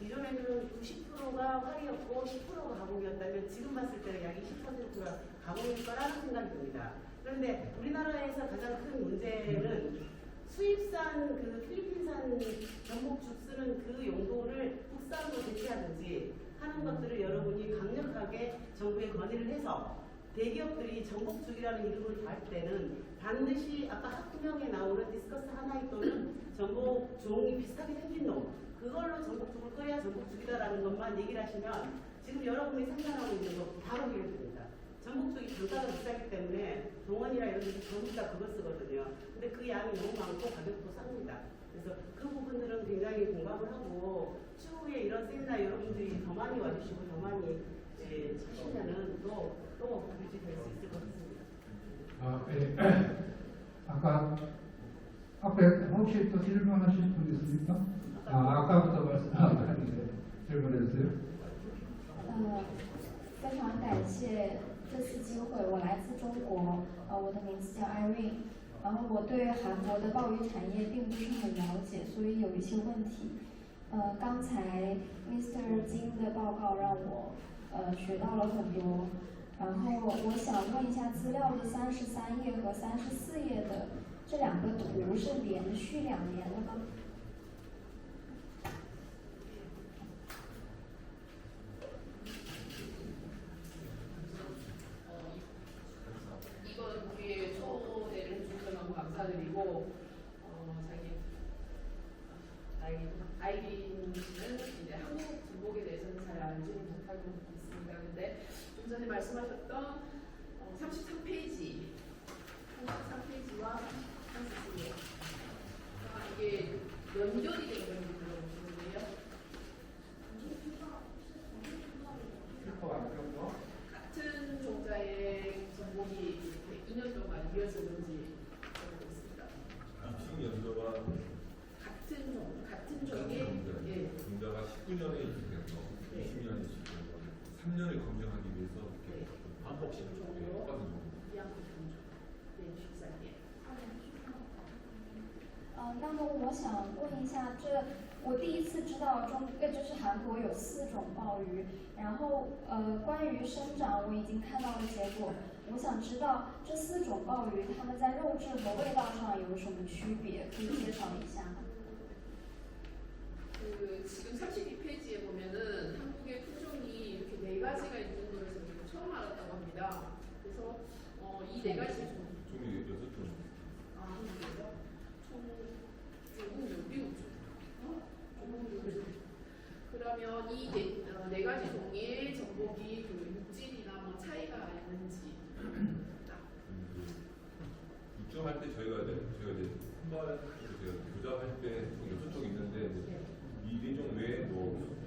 기존에는 90%가 활이었고 10%가 가공이었다면 지금 봤을 때는 약 20%가 가공일 거라는 생각이 듭니다. 그런데 우리나라에서 가장 큰 문제는 수입산 그 필리핀산 전복죽 쓰는 그 용도를 국산으로 대체하든지 하는 것들을 여러분이 강력하게 정부에 건의를 해서 대기업들이 전복죽이라는 이름을 달 때는 반드시 아까 학구명에 나오는 디스커스 하나이 또는 전복 종이 비슷하게 생긴 놈 그걸로 전복죽을 끓여야 전복죽이다라는 것만 얘기를 하시면 지금 여러분이 생산하고 있는 거 바로 이해됩니다. 전복죽이 단가가 비싸기 때문에 동원이나 이런 데서 전부 다 그걸 쓰거든요. 근데 그 양이 너무 많고 가격도 쌉니다. 그래서 그 부분들은 굉장히 공감을 하고 추후에 이런 세미나 여러분들이 더 많이 와주시고 더 많이 하시면은 또 유지될 수 있을 것 같습니다. 네. 아까 앞에 혹시 또 질문하실 분 있습니까? 아까부터 말씀하셨는데 질문해 주세요. 非常感谢这次机会，我来自中国，我的名字叫 Irene， 然后我对韩国的鲍鱼产业并不是很了解，所以有一些问题。刚才 Mr. 金的报告让我学到了很多，然后我想问一下，资料的33页和34页的这两个图是连续2年的吗？ 이거는 우리의 초대를 해주셔서 너무 감사드리고 아이린은 이제 한국 전복에 대해서는 잘 알지는 못하고 있습니다. 근데 좀 전에 말씀하셨던 33페이지 33페이지와 34페이지 이게 연결이 되는 건지 들어보시는데요. 같은 종자의 전복이 2년 동안 이어지는지 알고 있습니다. 입식 연도가 같은 종의 종자가 19년에 입식해서 20년에 입식해서 3년을 검증하기 위해서 이렇게 반복식 똑같은 종류. 那么我想问一下，我第一次知道就是韩国有4种鲍鱼，然后关于生长我已经看到了结果，我想知道这4种鲍鱼它们在肉质和味道上有什么区别，可以介绍一下吗？ 지금 32페이지에 보면은 한국의 품종이 이렇게 4가지가 있는 것을 저희가 처음 알았다고 합니다. 그래서 이 4가지 종이 6종. 한국에서 총 중국 6종. 그러면 이 4가지 종의 전복이 그 육질이나 뭐 차이가 있는지. 입종할 때 저희가 이제 한번 조작할 때 6종 있는데 이 4종 외에 뭐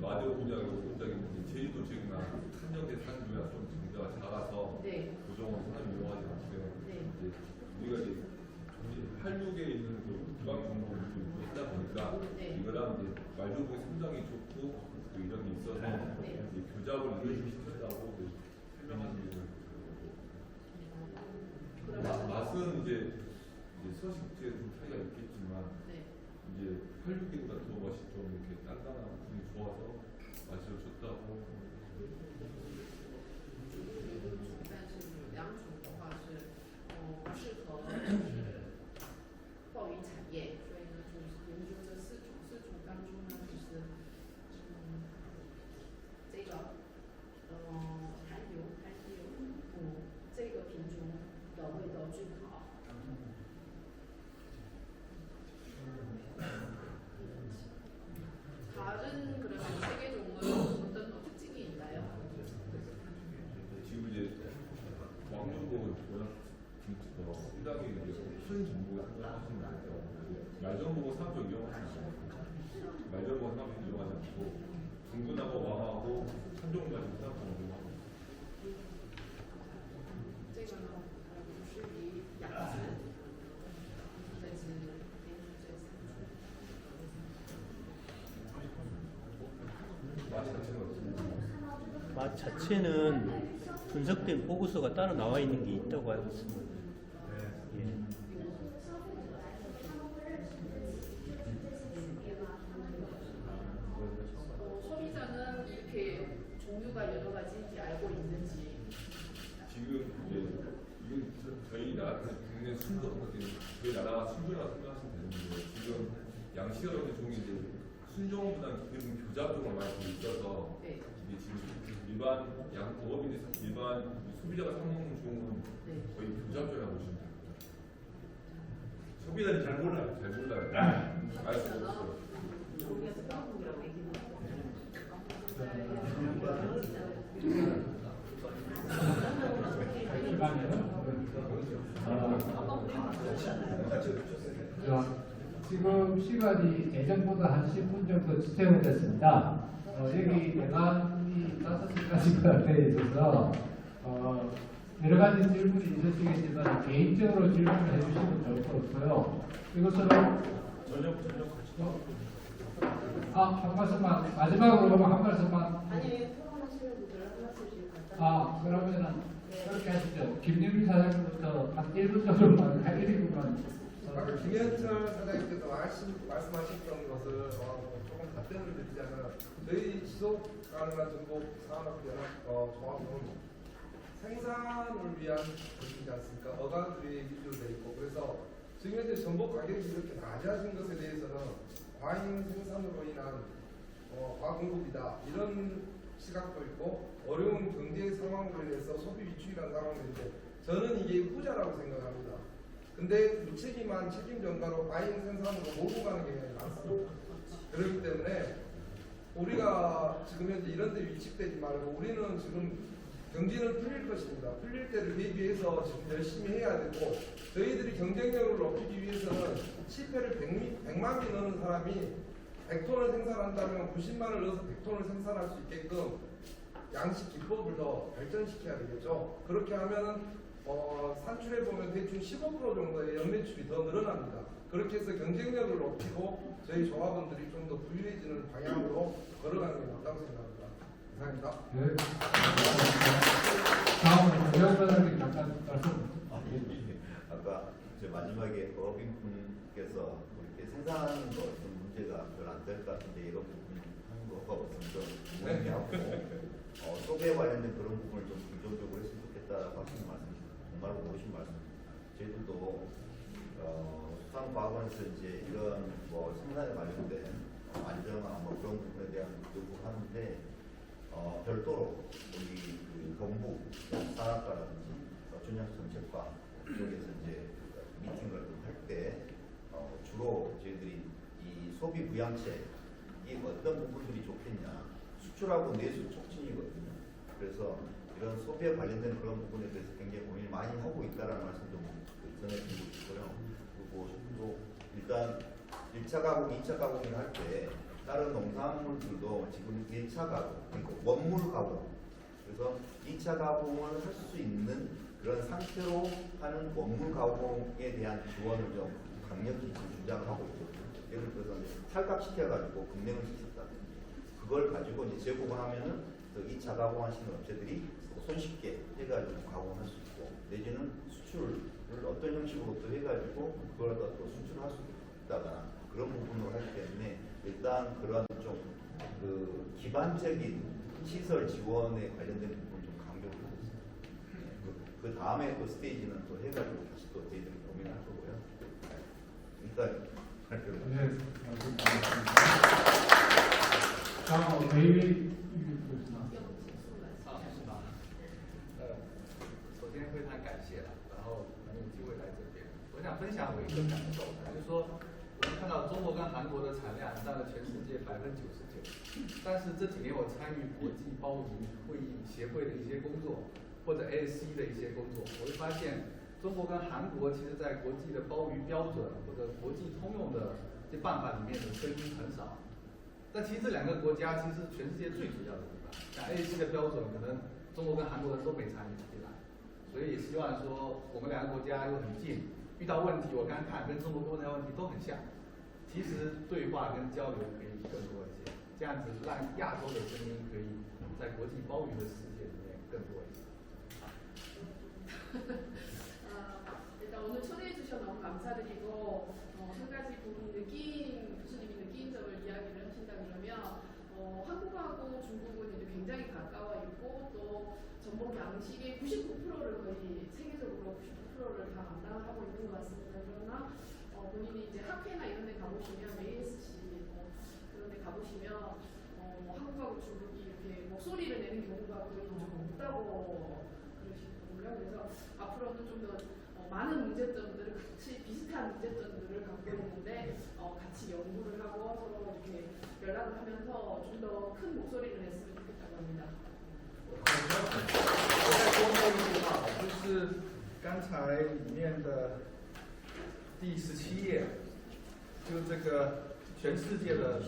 마저 분야고 분작이 제주도 지역이나 한정대 산주나 좀 종자가 작아서 그 종은 사람이 이용하지 않고요. 이제 우리가 이제 86에 있는 그 기왕 종목을 하다 보니까 이거랑 이제 말조국의 성장이 좋고 그 이런 게 있어서 이제 교잡을 이루어지신다고 설명하는 게 맛은 이제 서식지에 좀 차이가 있겠지만 이제 86개보다 더 맛이 좀 이렇게 단단한 분이 좋아서 맛이 좋다고. 两种的话是不适合鲍鱼产业，所以呢就是研究这4种当中呢，就是这个韩油这个品种的味道最 순정부 생각하시면 돼요. 말정보고 사업적 이용하지 않고 말정보고 사업적 이용하지 않고 중군하고 왕하고 한종을 가지고 사업적 이용하고. 这个呢，不是以养殖，这是맛 자체는 분석된 보고서가 따로 나와 있는 게 있다고 알고 있습니다. 예. 소비자는 이렇게 종류가 여러 가지인지 알고 있는지. 지금 이건 저희 나라 국내 순정 저희 나라가 순정이라고 생각하시면 되는데 지금 양식으로 종이 이제 순정보다는 기존 교잡 쪽으로 많이 돼 있어서 네. 이게 지금 일반 양법인에서 일반 소비자가 사 먹는 종은 거의 교잡조라고 보시면 됩니다. 소비자는 잘 몰라요. 잘 몰라요. 알 수가 없어요. 우리가 스마트폰이라고 얘기는 지금 시간이 예전보다 한 10분 정도 지체됐습니다. 여기 대관이 5시까지가 되어 있어서 여러 가지 질문이 있으시겠지만 개인적으로 질문을 해주시면 좋을 것 같고요. 이것으로 한 말씀만 마지막으로 한 말씀만. 아니 토론하시는 분들 한 말씀씩 간단히. 그러면은 그렇게 하시죠. 김유미 사장님부터 한 1분 정도만, 한 1분만. 아까 김현철 사장님께서 말씀하셨던 것을 조금 답변을 드리자면 저희 지속 가능한 전복 산업연합 조합은 생산을 위한 것이지 않습니까? 어간들이 위주로 되어 있고 그래서 지금 현재 전복 가격이 이렇게 낮아진 것에 대해서는 과잉 생산으로 인한 과공급이다 이런 시각도 있고 어려운 경제 상황으로 인해서 소비 위축이라는 상황도 있는데 저는 이게 후자라고 생각합니다. 근데 무책임한 책임 전가로 과잉 생산으로 몰고 가는 경향이 많습니다. 그렇기 때문에 우리가 지금 현재 이런 데 위축되지 말고 우리는 지금 경제는 풀릴 것입니다. 풀릴 때를 대비해서 지금 열심히 해야 되고 저희들이 경쟁력을 높이기 위해서는 실패를 100만 개 넣는 사람이 100톤을 생산한다면 90만을 넣어서 100톤을 생산할 수 있게끔 양식 기법을 더 발전시켜야 되겠죠. 그렇게 하면은 산출해 보면 대충 15% 정도의 연매출이 더 늘어납니다. 그렇게 해서 경쟁력을 높이고 저희 조합원들이 좀 더 부유해지는 방향으로 걸어가는 게 맞다고 생각합니다. 감사합니다. 네. 다음은 배우사장님 잠깐 말씀. 아까 저 마지막에 어빈분께서 이렇게 생산하는 거 좀 문제가 별 안 될 것 같은데 이런 부분 하는 거가 없으면 좀 공감하고 소비에 관련된 그런 부분을 좀 긍정적으로 했으면 좋겠다라고 하시는 말씀 정말 고우신 말씀. 저희들도 수산과학원에서 이제 이런 생산에 관련된 안정화 그런 부분에 대한 요구하는데 별도로 우리 경북 산업과라든지 춘향정책과 쪽에서 이제 미팅을 할 때 주로 저희들이 이 소비 부양책 이 어떤 부분들이 좋겠냐 수출하고 내수 촉진이거든요. 그래서 이런 소비에 관련된 그런 부분에 대해서 굉장히 고민을 많이 하고 있다는 말씀 좀 전해드리고 싶고요. 그리고 또 일단 1차 가공, 2차 가공을 할 때 다른 농산물들도 지금 1차 가공, 그러니까 원물 가공, 그래서 2차 가공을 할 수 있는 그런 상태로 하는 원물 가공에 대한 지원을 좀 강력히 주장하고 있거든요. 예를 들어서 탈각시켜가지고 급냉을 시켰다든지 그걸 가지고 이제 제공을 하면은 그 2차 가공하시는 업체들이 손쉽게 해가지고 가공할 수 있고 내지는 수출을 어떤 형식으로 또 해가지고 그걸 또 수출할 수 있다거나 그런 부분으로 하기 때문에 일단 그런 좀 그 기반적인 시설 지원에 관련된 부분을 좀 강조를 하고 있습니다. 그 다음에 또 스테이지는 또 해가지고 다시 또 저희들이 고민할 거고요. 일단 네. 다음 메일 首先非常感谢，然后能有机会来这边，我想分享我一个感受，就是说我们看到中国跟韩国的产量占了全世界99%，但是这几年我参与国际包鱼会议协会的一些工作，或者 ASC 的一些工作，我会发现中国跟韩国其实在国际的包鱼标准或者国际通用的这办法里面的声音很少。但其实这两个国家其实是全世界最主要的地方。像 AAC 的标准，可能中国跟韩国人都没参与进来，所以也希望说我们两个国家又很近，遇到问题我刚看跟中国问的问题都很像，其实对话跟交流可以更多一些，这样子让亚洲的声音可以在国际包鱼的世界里面更多一些。 일단 오늘 초대해 주셔서 너무 감사드리고 한 가지 부분 교수님이 느낀 점을 이야기를 하신다 그러면 한국하고 중국은 이제 굉장히 가까워 있고 또 전복 양식의 99%를 거의 세계적으로 99%를 다 감당을 하고 있는 것 같습니다. 그러나 본인이 이제 학회나 이런 데 가보시면 ASC 그런 데 가보시면 한국하고 중국이 이렇게 목소리를 내는 경우가 거의 좀 없다고 그러시거든요. 그래서 앞으로는 좀 더 많은 문제점들을 같이 비슷한 문제점들을 갖고 있는데 같이 연구를 하고 서로 이렇게 연락을 하면서 좀 더 큰 목소리를 냈으면 좋겠다고 합니다. 我再多说一句话，就是刚才里面的第17页，就这个全世界的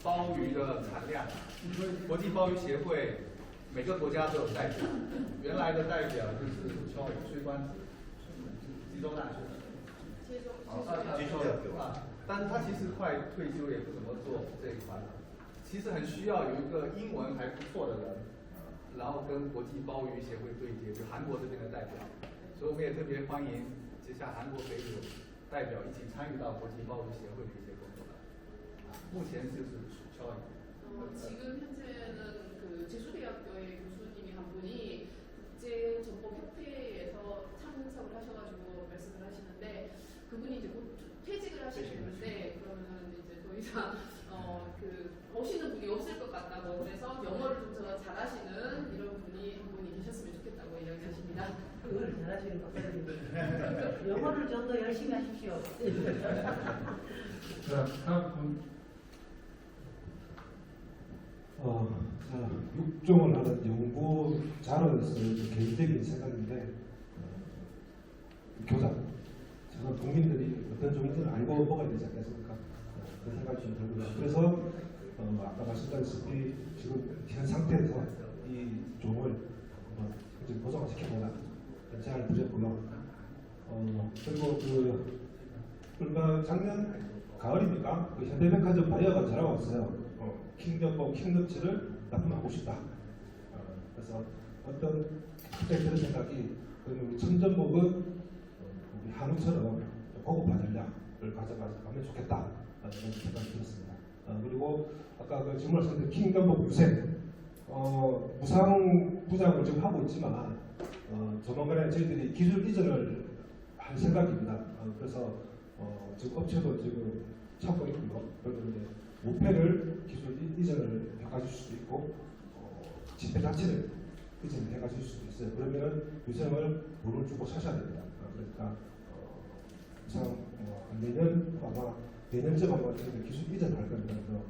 鲍鱼的产量，国际鲍鱼协会每个国家都有代表，原来的代表就是崔官子，济州大学的，但是他其实快退休，也不怎么做这一块了。其实很需要有一个英文还不错的人，然后跟国际鲍鱼协会对接，就韩国这边的代表。所以我们也特别欢迎接下来韩国可以有代表一起参与到国际鲍鱼协会的一些工作。目前就是처음. 지금 현재는 그 제주대학교의 교수님이 한 분이 국제 전복 협회에서 참석을 하셔가지고 말씀을 하시는데 그분이 이제 곧 퇴직을 하시는데 그러면은 이제 더 이상 그 오시는 분이 없을 것 같다고 그래서 영어를 좀 더 잘하시는 이런 분이 한 분이 계셨으면 좋겠다고 이야기하십니다. 영어를 잘하시는 것 같아요. 영어를 좀 더 열심히 하십시오. 자, 다음 분. 자, 육종을 하는 연구 자료에서 개인적인 생각인데, 교장, 저는 국민들이 어떤 종인지를 알고 먹어야 되지 않겠습니까? 그런 생각이 좀 들고요. 그래서 아까 말씀드렸다시피 지금 현 상태에서 이 종을 이제 고정화 시켜보자 제안을 드렸고요. 그리고 불과 작년 가을입니까? 그 현대백화점 바이어가 전화가 왔어요. 킹전복, 킹너치를 납품하고 싶다. 그래서 어떤 갑자기 드는 생각이 그러면 우리 천전복은 우리 한우처럼 고급화 전략을 가져가면 좋겠다. 이런 생각이 들었습니다. 그리고 아까 그 질문하셨는데 킹전복 유세 무상 부장을 지금 하고 있지만 조만간에 저희들이 기술 이전을 할 생각입니다. 그래서 지금 업체도 지금 찾고 있고요. 그리고 이제 모패를 기술 이전을 해가실 수도 있고 집회 자체를 이전을 해가실 수도 있어요. 그러면 유상을 돈을 주고 사셔야 됩니다. 그러니까 유상 내년 아마 내년쯤 아마 기술 이전을 할 겁니다. 그래서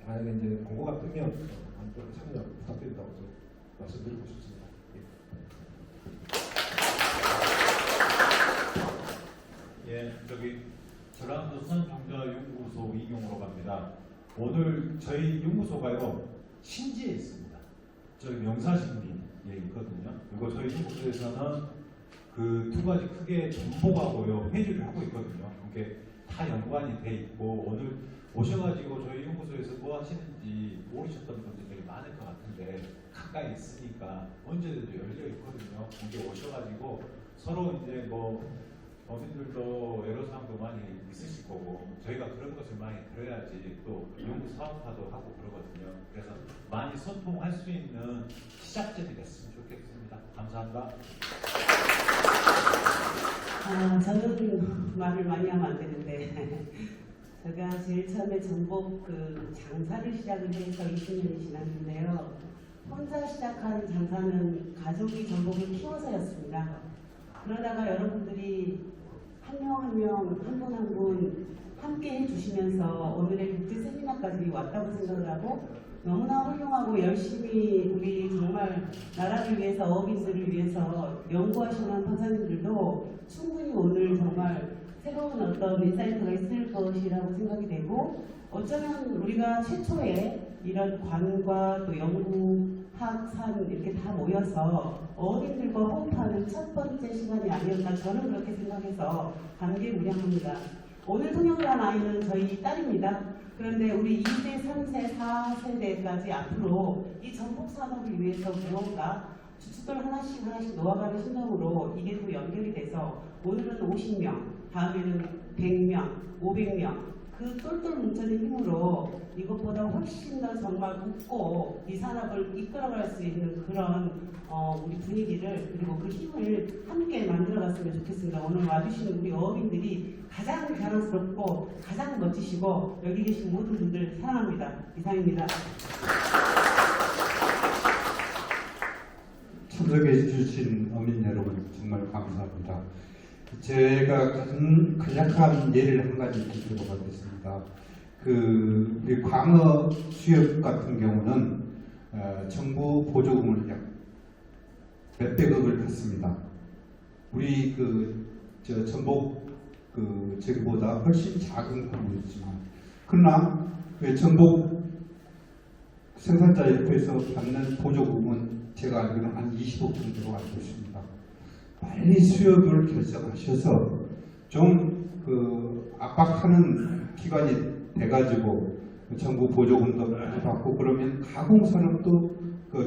만약에 이제 공고가 뜨면 많은 참여 부탁드린다고 좀 말씀드리고 싶습니다. 예, 저기 전라도 수산종자연구소 이경으로 갑니다. 오늘 저희 연구소가요 신지에 있습니다. 저기 명사신리에 있거든요. 그리고 저희 연구소에서는 그 두 가지 크게 전복하고요 회주를 하고 있거든요. 그게 다 연관이 돼 있고 오늘 오셔가지고 저희 연구소에서 뭐 하시는지 모르셨던 분들이 많을 것 같은데 가까이 있으니까 언제든지 열려 있거든요. 거기 오셔가지고 서로 이제 뭐 어민들도 애로사항도 많이 있으실 거고 저희가 그런 것을 많이 들어야지 또 연구 사업화도 하고 그러거든요. 그래서 많이 소통할 수 있는 시작점이 됐으면 좋겠습니다. 감사합니다. 저는 말을 많이 하면 안 되는데 제가 제일 처음에 전복 그 장사를 시작을 해서 20년이 지났는데요. 혼자 시작한 장사는 가족이 전복을 키워서였습니다. 그러다가 여러분들이 한 명 한 명, 한 분 한 분 함께 해주시면서 오늘의 국제 세미나까지 왔다고 생각을 하고 너무나 훌륭하고 열심히 우리 정말 나라를 위해서, 어민들을 위해서 연구하시는 판사님들도 충분히 오늘 정말 새로운 어떤 인사이트가 있을 것이라고 생각이 되고, 어쩌면 우리가 최초에 이런 관과 또 연구, 학산 이렇게 다 모여서 어민들과 호흡하는 첫 번째 시간이 아니었나 저는 그렇게 생각해서 감개무량합니다. 오늘 통역한 아이는 저희 딸입니다. 그런데 우리 2세, 3세, 4세대까지 앞으로 이 전복 산업을 위해서 무언가 주춧돌 하나씩 놓아가는 신념으로 이게 또 연결이 돼서 오늘은 50명, 다음에는 100명, 500명 그 똘똘 뭉쳐진 힘으로 이것보다 훨씬 더 정말 굳고 이 산업을 이끌어갈 수 있는 그런 우리 분위기를 그리고 그 힘을 함께 만들어갔으면 좋겠습니다. 오늘 와주신 우리 어민들이 가장 자랑스럽고 가장 멋지시고 여기 계신 모든 분들 사랑합니다. 이상입니다. 참석해 주신 어민 여러분 정말 감사합니다. 제가 가장 간략한 예를 한 가지 드리도록 하겠습니다. 우리 광어 수협 같은 경우는 정부 보조금을 약 몇백억을 받습니다. 우리 전복 저기보다 훨씬 작은 규모였지만, 그러나 전복 생산자협회에서 받는 보조금은 제가 알기로는 한 20억 정도로 알고 있습니다. 빨리 수협을 결정하셔서 좀 압박하는 기관이 돼가지고 정부 보조금도 많이 받고 그러면 가공산업도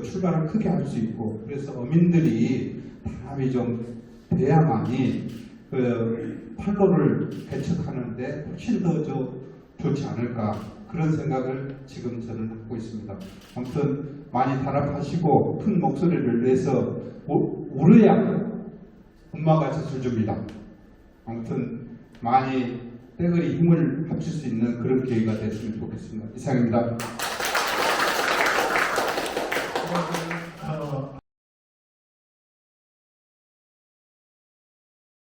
출발을 크게 할 수 있고, 그래서 어민들이 단합이 좀 돼야만이 판로를 개척하는데 훨씬 더 좋지 않을까, 그런 생각을 지금 저는 하고 있습니다. 아무튼 많이 단합하시고 큰 목소리를 내서 울어야 엄마가 젖을 줍니다. 아무튼 많이 떼거리 힘을 합칠 수 있는 그런 기회가 됐으면 좋겠습니다. 이상입니다.